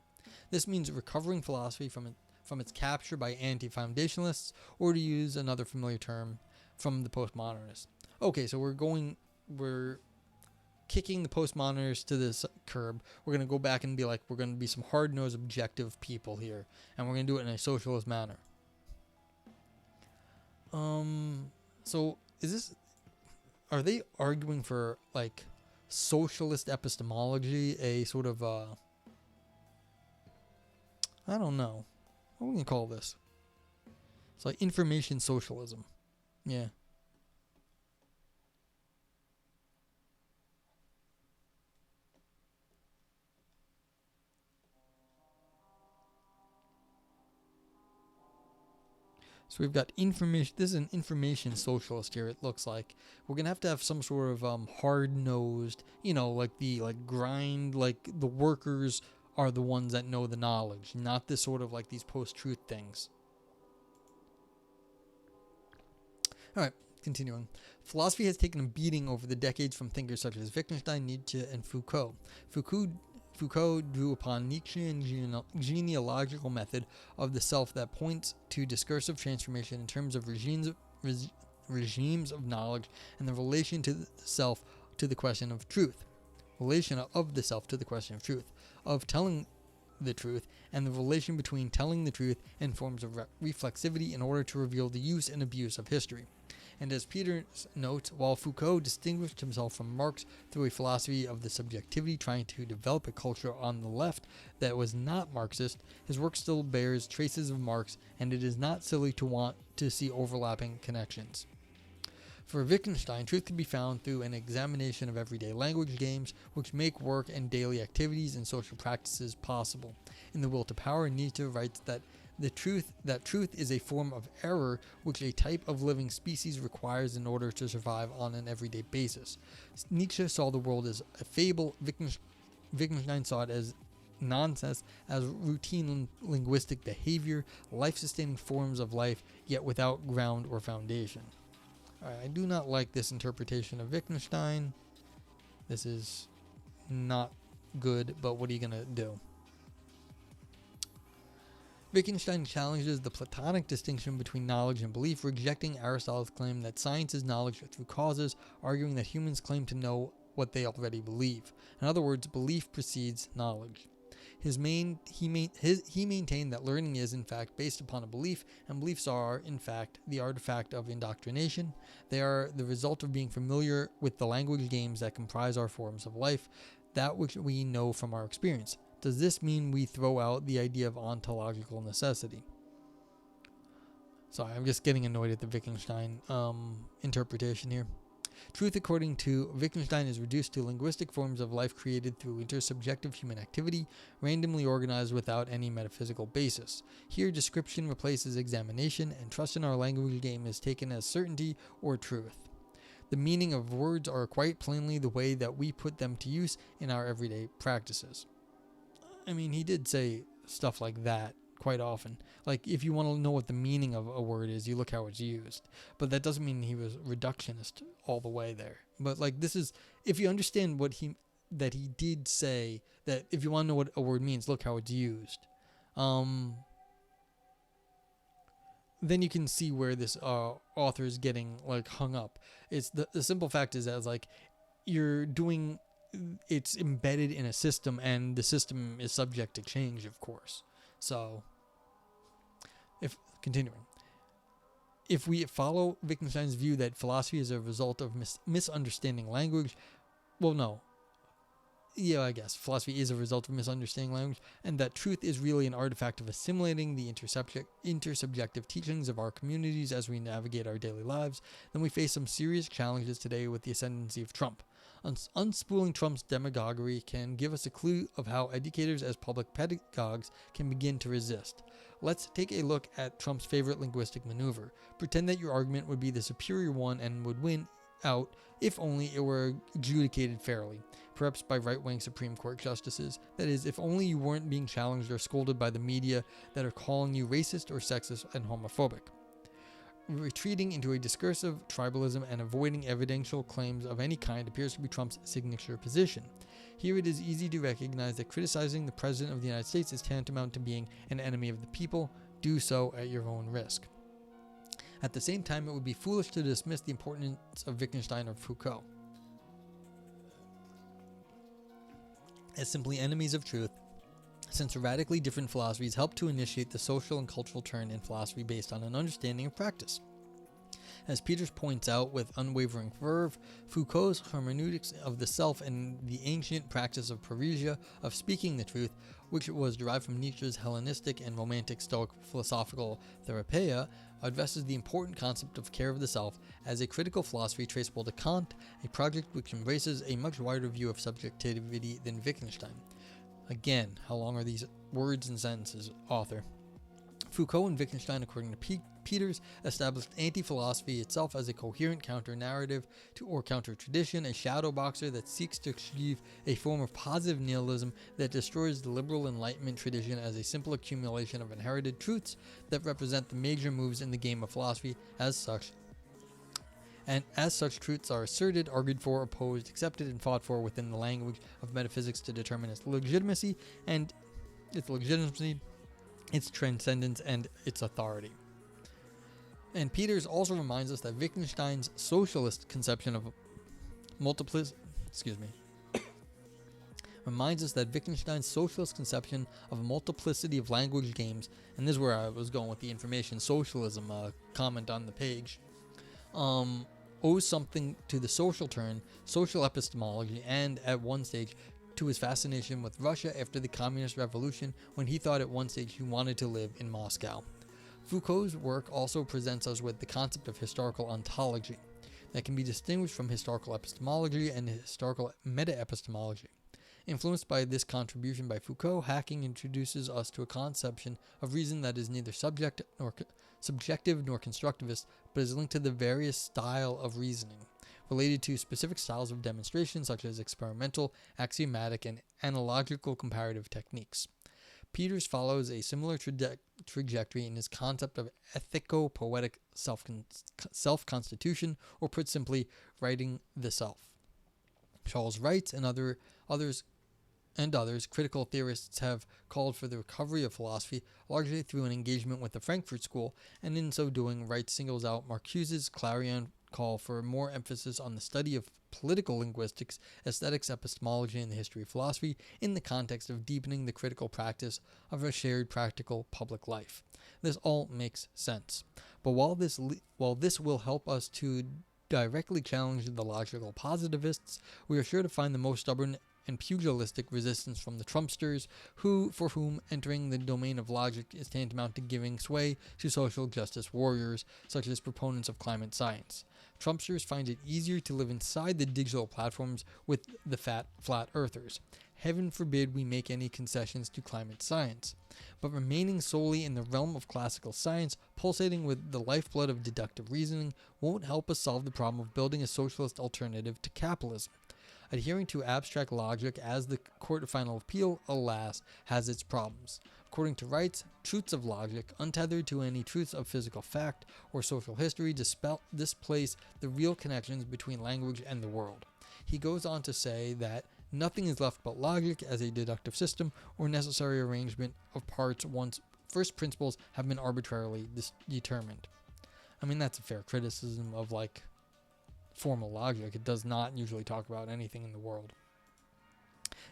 This means recovering philosophy from its capture by anti-foundationalists, or to use another familiar term, from the postmodernists. Okay, so we're kicking the postmodernists to this curb. We're going to go back and be like, we're going to be some hard-nosed, objective people here, and we're going to do it in a socialist manner. So are they arguing for, like, socialist epistemology, a sort of, I don't know. What are we going to call this? It's like information socialism. Yeah. So we've got information. This is an information socialist here, it looks like. We're going to have some sort of hard-nosed, like the grind, like the workers are the ones that know the knowledge, not this sort of like these post-truth things. All right, continuing. Philosophy has taken a beating over the decades from thinkers such as Wittgenstein, Nietzsche, and Foucault. Foucault drew upon Nietzschean genealogical method of the self that points to discursive transformation in terms of regimes of knowledge and the relation to the self to the question of truth. Relation of the self to the question of truth, of telling the truth, and the relation between telling the truth and forms of reflexivity in order to reveal the use and abuse of history. And as Peters notes, while Foucault distinguished himself from Marx through a philosophy of the subjectivity trying to develop a culture on the left that was not Marxist, his work still bears traces of Marx, and it is not silly to want to see overlapping connections. For Wittgenstein, truth can be found through an examination of everyday language games, which make work and daily activities and social practices possible. In The Will to Power, Nietzsche writes that truth is a form of error which a type of living species requires in order to survive on an everyday basis. Nietzsche saw the world as a fable. Wittgenstein saw it as nonsense, as routine linguistic behavior, life-sustaining forms of life, yet without ground or foundation. I do not like this interpretation of Wittgenstein. This is not good, but what are you going to do? Wittgenstein challenges the Platonic distinction between knowledge and belief, rejecting Aristotle's claim that science is knowledge through causes, arguing that humans claim to know what they already believe. In other words, belief precedes knowledge. He maintained that learning is, in fact, based upon a belief, and beliefs are, in fact, the artifact of indoctrination. They are the result of being familiar with the language games that comprise our forms of life, that which we know from our experience. Does this mean we throw out the idea of ontological necessity? Sorry, I'm just getting annoyed at the Wittgenstein interpretation here. Truth, according to Wittgenstein, is reduced to linguistic forms of life created through intersubjective human activity, randomly organized without any metaphysical basis. Here, description replaces examination, and trust in our language game is taken as certainty or truth. The meaning of words are quite plainly the way that we put them to use in our everyday practices. I mean, he did say stuff like that quite often. Like, if you want to know what the meaning of a word is, you look how it's used. But that doesn't mean he was reductionist all the way there. But, like, this is, if you understand that he did say that if you want to know what a word means, look how it's used. Then you can see where this author is getting, like, hung up. It's the simple fact is that, like, it's embedded in a system, and the system is subject to change, of course. So, if we follow Wittgenstein's view that philosophy is a result of misunderstanding language, I guess philosophy is a result of misunderstanding language, and that truth is really an artifact of assimilating the intersubjective teachings of our communities as we navigate our daily lives, then we face some serious challenges today with the ascendancy of Trump. Unspooling Trump's demagoguery can give us a clue of how educators as public pedagogues can begin to resist. Let's take a look at Trump's favorite linguistic maneuver. Pretend that your argument would be the superior one and would win out if only it were adjudicated fairly, perhaps by right-wing Supreme Court justices. That is, if only you weren't being challenged or scolded by the media that are calling you racist or sexist and homophobic. Retreating into a discursive tribalism and avoiding evidential claims of any kind appears to be Trump's signature position. Here it is easy to recognize that criticizing the President of the United States is tantamount to being an enemy of the people. Do so at your own risk. At the same time, it would be foolish to dismiss the importance of Wittgenstein or Foucault as simply enemies of truth, since radically different philosophies help to initiate the social and cultural turn in philosophy based on an understanding of practice. As Peters points out with unwavering verve, Foucault's hermeneutics of the self and the ancient practice of parrhesia, of speaking the truth, which was derived from Nietzsche's Hellenistic and Romantic Stoic philosophical therapia, addresses the important concept of care of the self as a critical philosophy traceable to Kant, a project which embraces a much wider view of subjectivity than Wittgenstein. Again, how long are these words and sentences, author? Foucault and Wittgenstein, according to Peters, established anti-philosophy itself as a coherent counter-narrative or counter-tradition, a shadow boxer that seeks to achieve a form of positive nihilism that destroys the liberal Enlightenment tradition as a simple accumulation of inherited truths that represent the major moves in the game of philosophy as such. And as such, truths are asserted, argued for, opposed, accepted, and fought for within the language of metaphysics to determine its legitimacy, its transcendence, and its authority. And Peters also reminds us that Wittgenstein's socialist conception of multiplicity of language games, and this is where I was going with the information socialism comment on the page, owes something to the social turn, social epistemology, and, at one stage, to his fascination with Russia after the Communist Revolution, when he thought at one stage he wanted to live in Moscow. Foucault's work also presents us with the concept of historical ontology that can be distinguished from historical epistemology and historical meta-epistemology. Influenced by this contribution by Foucault, Hacking introduces us to a conception of reason that is neither subjective nor constructivist, but is linked to the various style of reasoning, related to specific styles of demonstration such as experimental, axiomatic, and analogical comparative techniques. Peters follows a similar trajectory in his concept of ethico-poetic self-constitution, or put simply, writing the self. Charles Wright and others and others, critical theorists have called for the recovery of philosophy largely through an engagement with the Frankfurt School, and in so doing, Wright singles out Marcuse's Clarion call for more emphasis on the study of political linguistics, aesthetics, epistemology, and the history of philosophy in the context of deepening the critical practice of a shared practical public life. This all makes sense. But while this will help us to directly challenge the logical positivists, we are sure to find the most stubborn and pugilistic resistance from the Trumpsters, for whom entering the domain of logic is tantamount to giving sway to social justice warriors, such as proponents of climate science. Trumpsters find it easier to live inside the digital platforms with the flat earthers. Heaven forbid we make any concessions to climate science. But remaining solely in the realm of classical science, pulsating with the lifeblood of deductive reasoning, won't help us solve the problem of building a socialist alternative to capitalism. Adhering to abstract logic as the court of final appeal, alas, has its problems. According to Wright's truths of logic, untethered to any truths of physical fact or social history, displace the real connections between language and the world. He goes on to say that nothing is left but logic as a deductive system or necessary arrangement of parts once first principles have been arbitrarily determined. I mean, that's a fair criticism of, formal logic. It does not usually talk about anything in the world.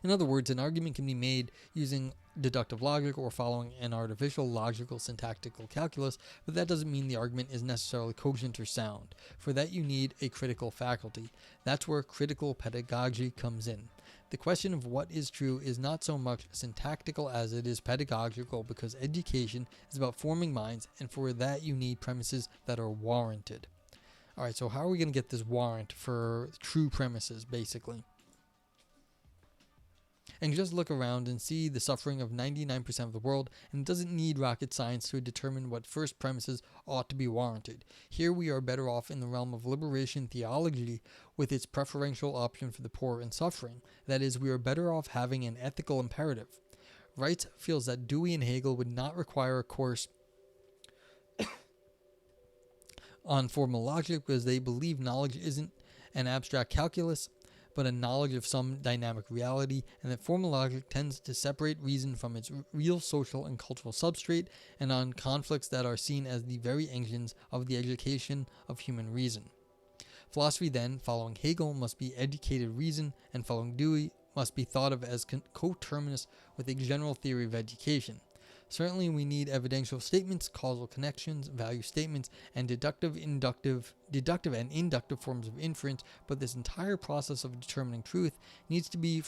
In other words, an argument can be made using deductive logic or following an artificial logical syntactical calculus, but that doesn't mean the argument is necessarily cogent or sound. For that you need a critical faculty. That's where critical pedagogy comes in. The question of what is true is not so much syntactical as it is pedagogical, because education is about forming minds, and for that you need premises that are warranted. Alright, so how are we going to get this warrant for true premises, basically? And just look around and see the suffering of 99% of the world, and it doesn't need rocket science to determine what first premises ought to be warranted. Here we are better off in the realm of liberation theology with its preferential option for the poor and suffering. That is, we are better off having an ethical imperative. Wright feels that Dewey and Hegel would not require a course on formal logic because they believe knowledge isn't an abstract calculus, but a knowledge of some dynamic reality, and that formal logic tends to separate reason from its real social and cultural substrate and on conflicts that are seen as the very engines of the education of human reason. Philosophy then, following Hegel, must be educated reason, and following Dewey must be thought of as coterminous with a general theory of education. Certainly we need evidential statements, causal connections, value statements, and deductive and inductive forms of inference, but this entire process of determining truth needs to be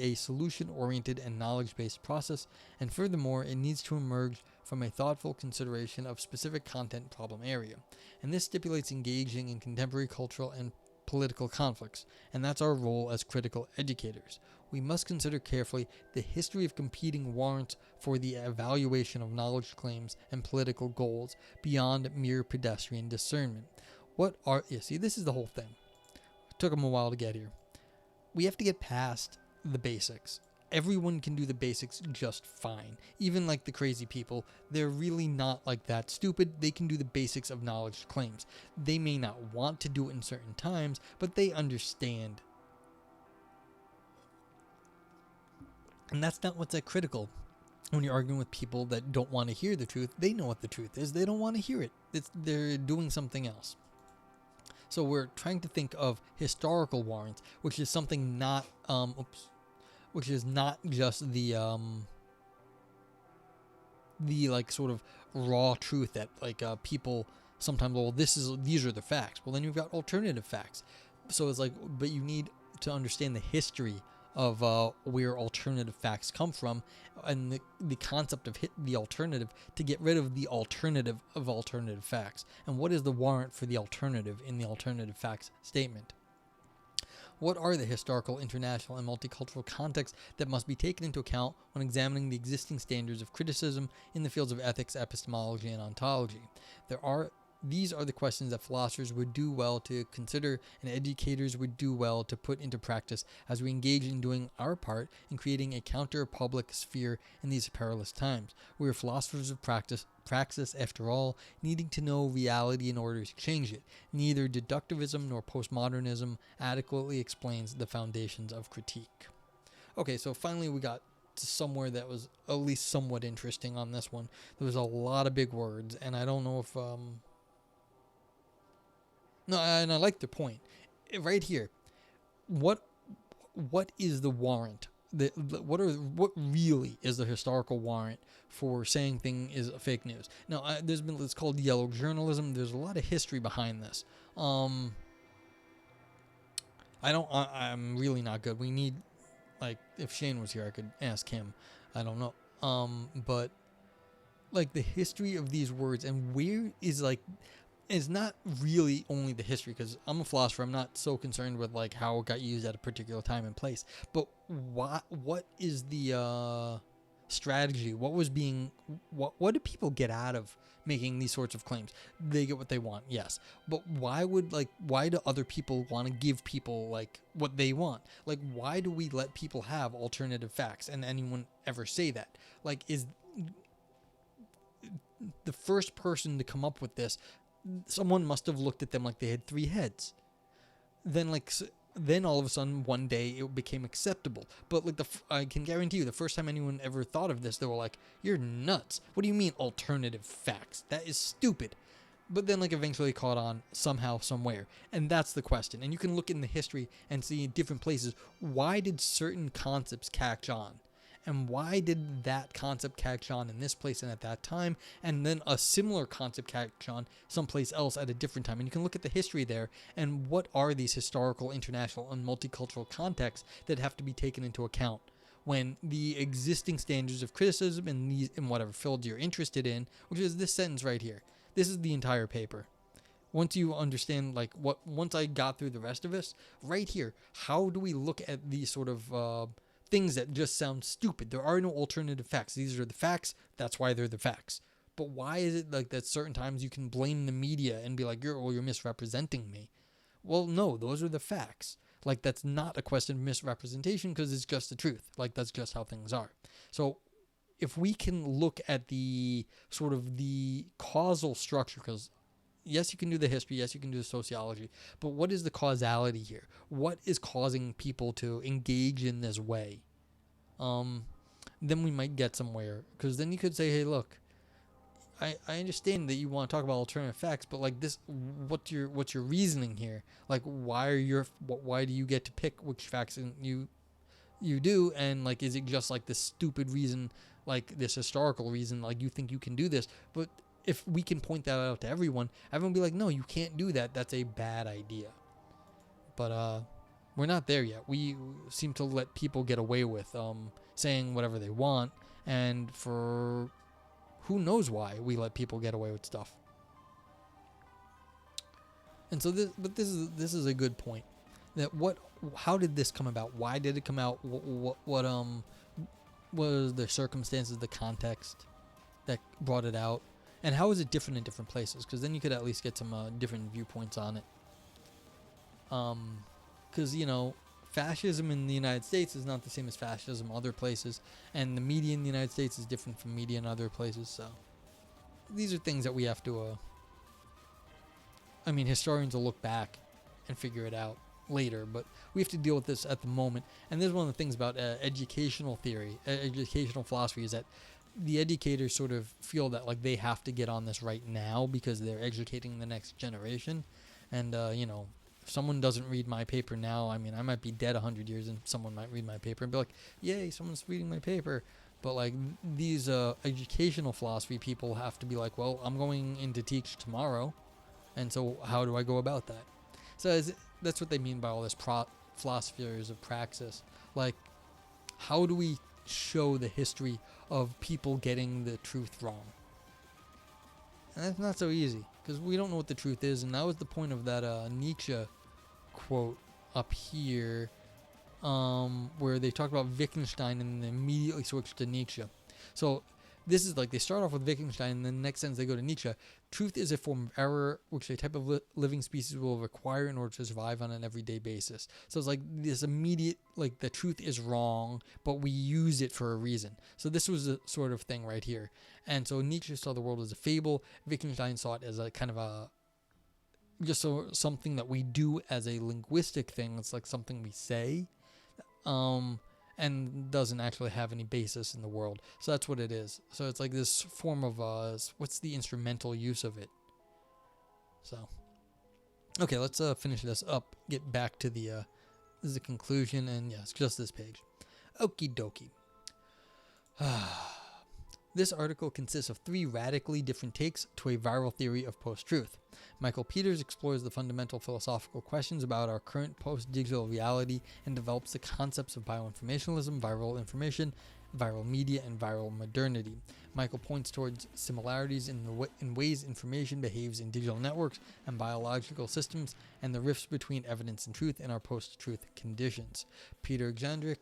a solution-oriented and knowledge-based process, and furthermore, it needs to emerge from a thoughtful consideration of specific content problem area. And this stipulates engaging in contemporary cultural and political conflicts, and that's our role as critical educators. We must consider carefully the history of competing warrants for the evaluation of knowledge claims and political goals beyond mere pedestrian discernment. This is the whole thing. It took them a while to get here. We have to get past the basics. Everyone can do the basics just fine. Even the crazy people, they're really not that stupid. They can do the basics of knowledge claims. They may not want to do it in certain times, but they understand. And that's not what's that critical when you're arguing with people that don't want to hear the truth. They know what the truth is. They don't want to hear it. They're doing something else. So we're trying to think of historical warrants, which is something not, which is not just the sort of raw truth that people sometimes, these are the facts. Well, then you've got alternative facts. So it's but you need to understand the history of where alternative facts come from, and the concept of the alternative to get rid of the alternative of alternative facts. And what is the warrant for the alternative in the alternative facts statement? What are the historical, international, and multicultural contexts that must be taken into account when examining the existing standards of criticism in the fields of ethics, epistemology, and ontology? These are the questions that philosophers would do well to consider and educators would do well to put into practice as we engage in doing our part in creating a counter-public sphere in these perilous times. We are philosophers of praxis after all, needing to know reality in order to change it. Neither deductivism nor postmodernism adequately explains the foundations of critique. Okay, so finally we got to somewhere that was at least somewhat interesting on this one. There was a lot of big words, and I don't know if no, and I like the point right here. What is the warrant? What really is the historical warrant for saying thing is fake news? Now, there's been, it's called yellow journalism. There's a lot of history behind this. I'm really not good. We need, like, if Shane was here, I could ask him. I don't know. But like the history of these words and where is like, it's not really only the history, because I'm a philosopher. I'm not so concerned with like how it got used at a particular time and place. But what is the strategy? What did people get out of making these sorts of claims? They get what they want, yes. But why do other people want to give people like what they want? Like, why do we let people have alternative facts? And anyone ever say that? Like, is the first person to come up with this, someone must have looked at them like they had three heads. Then all of a sudden one day it became acceptable. But like I can guarantee you, the first time anyone ever thought of this, they were like, "You're nuts! What do you mean alternative facts? That is stupid." But then like eventually caught on somehow, somewhere, and that's the question. And you can look in the history and see in different places, why did certain concepts catch on? And why did that concept catch on in this place and at that time, and then a similar concept catch on someplace else at a different time? And you can look at the history there, and what are these historical, international, and multicultural contexts that have to be taken into account when the existing standards of criticism in whatever field you're interested in, which is this sentence right here. This is the entire paper. Once you understand, once I got through the rest of this, right here, how do we look at these sort of things that just sound stupid? There are no alternative facts. These are the facts. That's why they're the facts. But why is it like that certain times you can blame the media and be like, you're misrepresenting me? Well, no, those are the facts. Like, that's not a question of misrepresentation, because it's just the truth. Like, that's just how things are. So if we can look at the sort of the causal structure, because yes, you can do the history, yes, you can do the sociology, but what is the causality here? What is causing people to engage in this way? Then we might get somewhere, because then you could say, hey, look, I understand that you want to talk about alternative facts, but like this, what's your reasoning here? Like, why do you get to pick which facts you do? And like, is it just like this stupid reason, like this historical reason, like you think you can do this? But if we can point that out to everyone will be like, no, you can't do that. That's a bad idea. But we're not there yet. We seem to let people get away with saying whatever they want, and for who knows why we let people get away with stuff. And so this is a good point. That how did this come about? Why did it come out? What was the circumstances, the context that brought it out? And how is it different in different places? Because then you could at least get some different viewpoints on it. Because, fascism in the United States is not the same as fascism in other places. And the media in the United States is different from media in other places. So these are things that we have to... historians will look back and figure it out later. But we have to deal with this at the moment. And this is one of the things about educational theory, educational philosophy, is that the educators sort of feel that like they have to get on this right now because they're educating the next generation. And, if someone doesn't read my paper now, I might be dead 100 years and someone might read my paper and be like, yay, someone's reading my paper. But like these educational philosophy people have to be like, well, I'm going in to teach tomorrow. And so how do I go about that? So that's what they mean by all this philosophers of praxis. Like, how do we show the history of people getting the truth wrong? And that's not so easy, because we don't know what the truth is. And that was the point of that Nietzsche quote up here, where they talk about Wittgenstein and then immediately switch to Nietzsche. So this is like they start off with Wittgenstein, and then the next sentence they go to Nietzsche. Truth is a form of error which a type of living species will require in order to survive on an everyday basis. So it's like this immediate, like the truth is wrong, but we use it for a reason. So this was a sort of thing right here. And so Nietzsche saw the world as a fable. Wittgenstein saw it as a kind of a something that we do as a linguistic thing. It's like something we say. and doesn't actually have any basis in the world. So that's what it is. So it's like this form of what's the instrumental use of it? So okay, let's finish this up. Get back to the this is the conclusion, and yes, just this page. Okie dokie. This article consists of 3 radically different takes to a viral theory of post-truth. Michael Peters explores the fundamental philosophical questions about our current post-digital reality and develops the concepts of bioinformationalism, viral information, viral media, and viral modernity. Michael points towards similarities in ways information behaves in digital networks and biological systems, and the rifts between evidence and truth in our post-truth conditions. Peter Jandri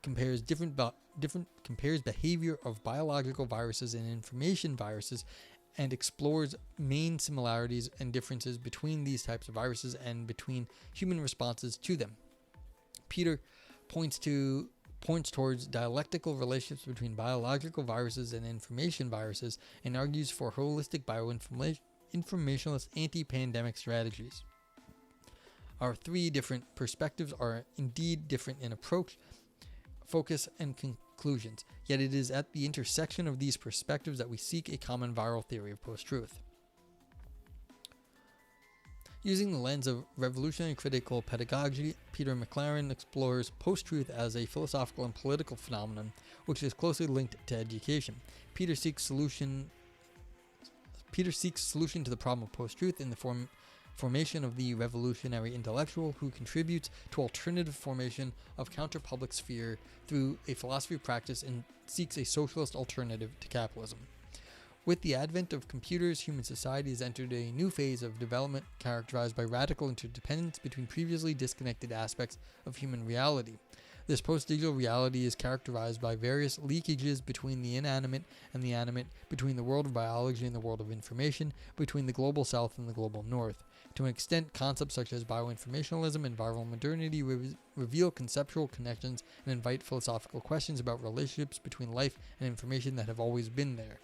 compares compares behavior of biological viruses and information viruses and explores main similarities and differences between these types of viruses and between human responses to them. Peter points towards dialectical relationships between biological viruses and information viruses and argues for holistic bioinformationalist anti-pandemic strategies. Our 3 different perspectives are indeed different in approach, focus, and conclusions, yet it is at the intersection of these perspectives that we seek a common viral theory of post-truth. Using the lens of revolutionary critical pedagogy, Peter McLaren explores post-truth as a philosophical and political phenomenon, which is closely linked to education. Peter seeks solution to the problem of post-truth in the formation of the revolutionary intellectual who contributes to alternative formation of counter-public sphere through a philosophy of practice and seeks a socialist alternative to capitalism. With the advent of computers, human society has entered a new phase of development characterized by radical interdependence between previously disconnected aspects of human reality. This post-digital reality is characterized by various leakages between the inanimate and the animate, between the world of biology and the world of information, between the global south and the global north. To an extent, concepts such as bioinformationalism and viral modernity reveal conceptual connections and invite philosophical questions about relationships between life and information that have always been there.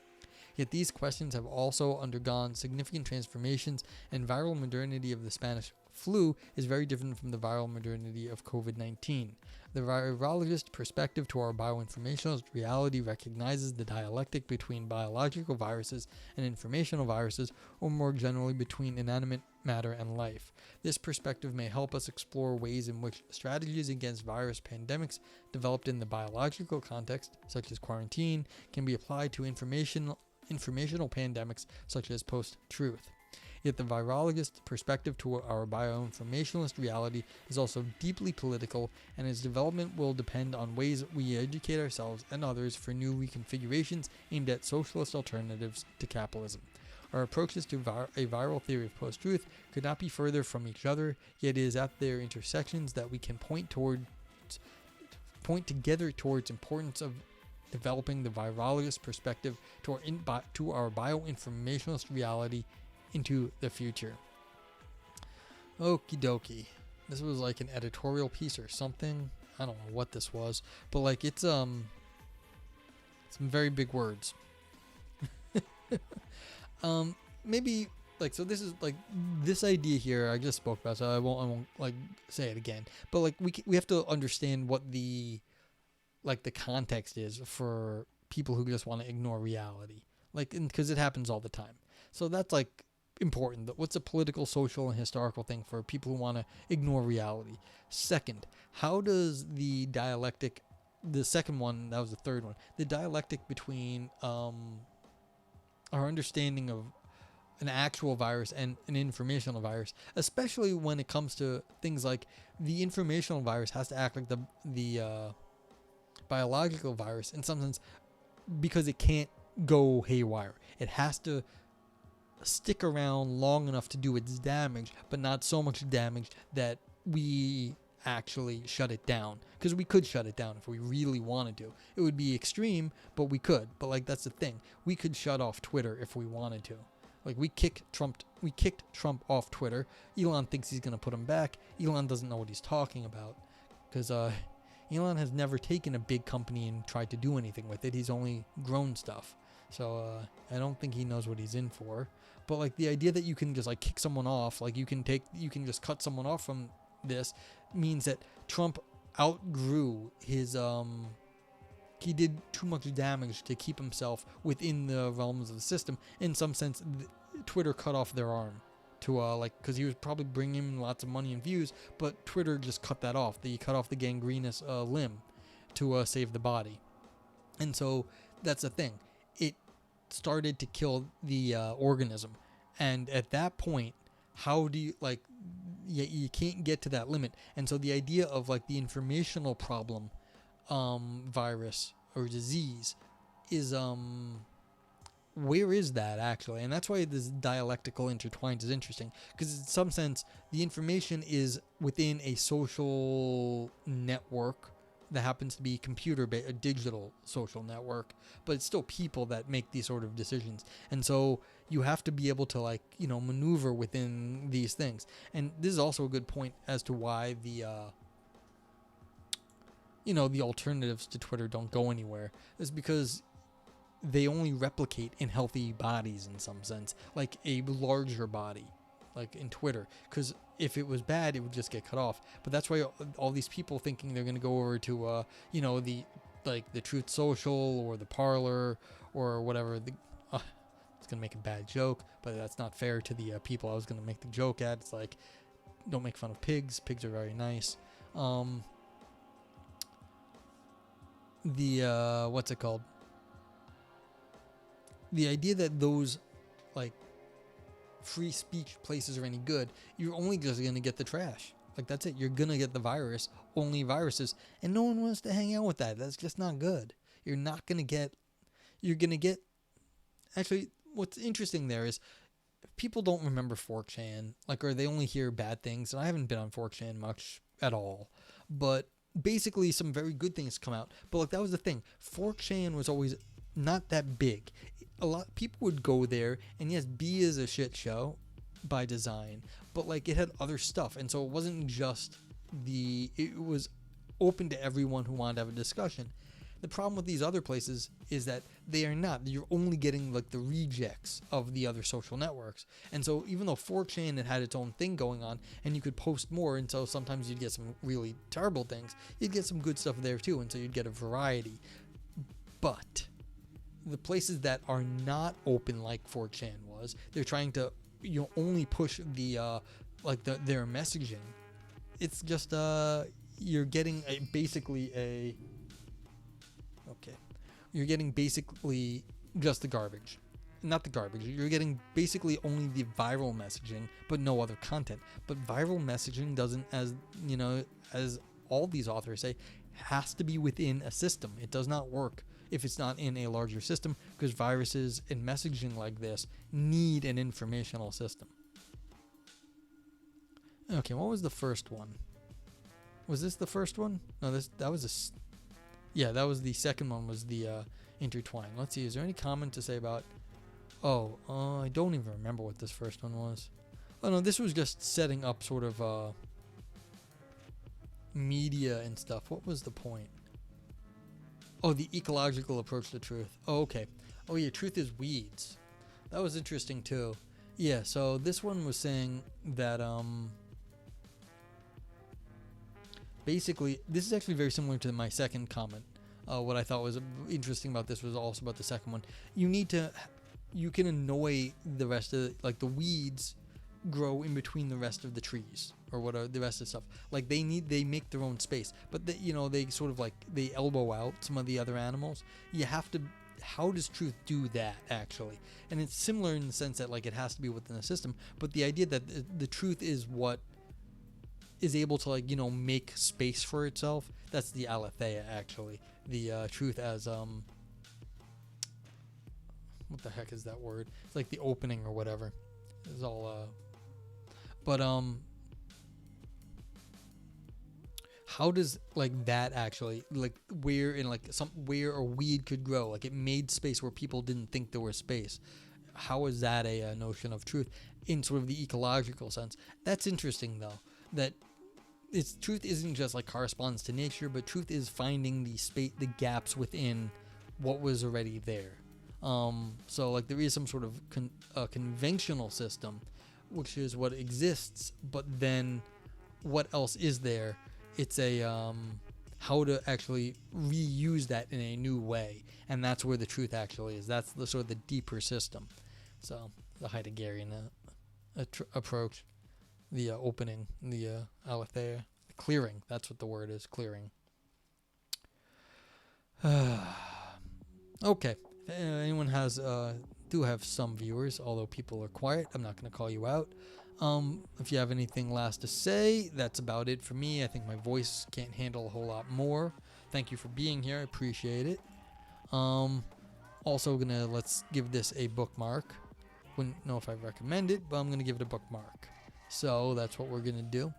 Yet these questions have also undergone significant transformations, and viral modernity of the Spanish flu is very different from the viral modernity of COVID-19. The virologist perspective to our bioinformationalist reality recognizes the dialectic between biological viruses and informational viruses, or more generally between inanimate matter and life. This perspective may help us explore ways in which strategies against virus pandemics developed in the biological context, such as quarantine, can be applied to informational pandemics such as post-truth. Yet the virologist perspective to our bioinformationalist reality is also deeply political, and its development will depend on ways we educate ourselves and others for new reconfigurations aimed at socialist alternatives to capitalism. Our approaches to a viral theory of post-truth could not be further from each other, yet it is at their intersections that we can point together towards importance of developing the virologist perspective to our bioinformationalist reality into the future. Okie dokie. This was like an editorial piece or something. I don't know what this was, but like it's some very big words. Maybe like, so this is like this idea here I just spoke about, so I won't like say it again. But like we have to understand what the context is for people who just want to ignore reality, like, because it happens all the time. So that's like important. What's a political, social, and historical thing for people who want to ignore reality? Second, how does the dialectic, the second one, that was the third one, the dialectic between our understanding of an actual virus and an informational virus, especially when it comes to things like the informational virus has to act like the biological virus in some sense, because it can't go haywire. It has to stick around long enough to do its damage, but not so much damage that we actually shut it down. Because we could shut it down if we really wanted to. It would be extreme, but we could. But like, that's the thing. We could shut off Twitter if we wanted to. Like, we kicked Trump off Twitter. Elon thinks he's going to put him back. Elon doesn't know what he's talking about, because Elon has never taken a big company and tried to do anything with it. He's only grown stuff. So I don't think he knows what he's in for. But like, the idea that you can just like kick someone off, like you can just cut someone off from this, means that Trump outgrew his he did too much damage to keep himself within the realms of the system. In some sense, Twitter cut off their arm to because he was probably bringing him lots of money and views, but Twitter just cut that off. They cut off the gangrenous limb to save the body. And so that's the thing. It started to kill the organism. And at that point, how do you, you can't get to that limit. And so the idea of the informational problem virus or disease is where is that actually? And that's why this dialectical intertwined is interesting, because in some sense the information is within a social network that happens to be a digital social network, but it's still people that make these sort of decisions. And so you have to be able to maneuver within these things. And this is also a good point as to why the the alternatives to Twitter don't go anywhere, is because they only replicate in healthy bodies in some sense, like a larger body, like in Twitter. Because if it was bad, it would just get cut off. But that's why all these people thinking they're going to go over to, the Truth Social or the Parlor or whatever. It's going to make a bad joke, but that's not fair to the people I was going to make the joke at. It's like, don't make fun of pigs. Pigs are very nice. What's it called? The idea that those free speech places are any good, you're only just going to get the trash. That's it. You're going to get the virus, only viruses, and no one wants to hang out with that. That's just not good. You're going to get, actually, what's interesting there is people don't remember 4chan, or they only hear bad things, and I haven't been on 4chan much at all, but basically some very good things come out. But that was the thing. 4chan was always not that big. A lot of people would go there, and yes, B is a shit show by design, but it had other stuff, and so it wasn't just it was open to everyone who wanted to have a discussion. The problem with these other places is that they are not. You're only getting the rejects of the other social networks. And so even though 4chan had its own thing going on, and you could post more, and so sometimes you'd get some really terrible things, you'd get some good stuff there too, and so you'd get a variety. But the places that are not open like 4chan was, they're trying to only push their messaging. It's just you're getting you're getting basically just the garbage. Not the garbage. You're getting basically only the viral messaging, but no other content. But viral messaging doesn't, as all these authors say, has to be within a system. It does not work if it's not in a larger system, because viruses and messaging like this need an informational system. Okay, what was the first one? Was this the first one? No, that was that was the second one, was the intertwine. Let's see, is there any comment to say about... I don't even remember what this first one was. Oh no, this was just setting up sort of media and stuff. What was the point? Oh, the ecological approach to truth. Oh, okay. Oh yeah, truth is weeds. That was interesting too. Yeah, so this one was saying that basically, this is actually very similar to my second comment. What I thought was interesting about this was also about the second one. You can annoy the rest of the weeds grow in between the rest of the trees, or what are the rest of the stuff. They make their own space, but they sort of they elbow out some of the other animals. You have to. How does truth do that actually? And it's similar in the sense that it has to be within the system, but the idea that the truth is what is able to make space for itself. That's the aletheia actually. The truth as what the heck is that word? It's the opening or whatever. It's all but how does that actually where in where a weed could grow, it made space where people didn't think there was space? How is that a notion of truth in sort of the ecological sense? That's interesting though, that truth isn't just corresponds to nature, but truth is finding the gaps within what was already there. So there is some sort of conventional system, which is what exists, but then what else is there It's a how to actually reuse that in a new way, and that's where the truth actually is. That's the sort of the deeper system. So the Heideggerian approach, the opening, the aletheia, clearing. That's what the word is, clearing. Okay. If anyone has, do have some viewers, although people are quiet, I'm not going to call you out. If you have anything last to say, that's about it for me. I think my voice can't handle a whole lot more. Thank you for being here. I appreciate it. Also let's give this a bookmark. Wouldn't know if I recommend it, but I'm gonna give it a bookmark. So that's what we're gonna do.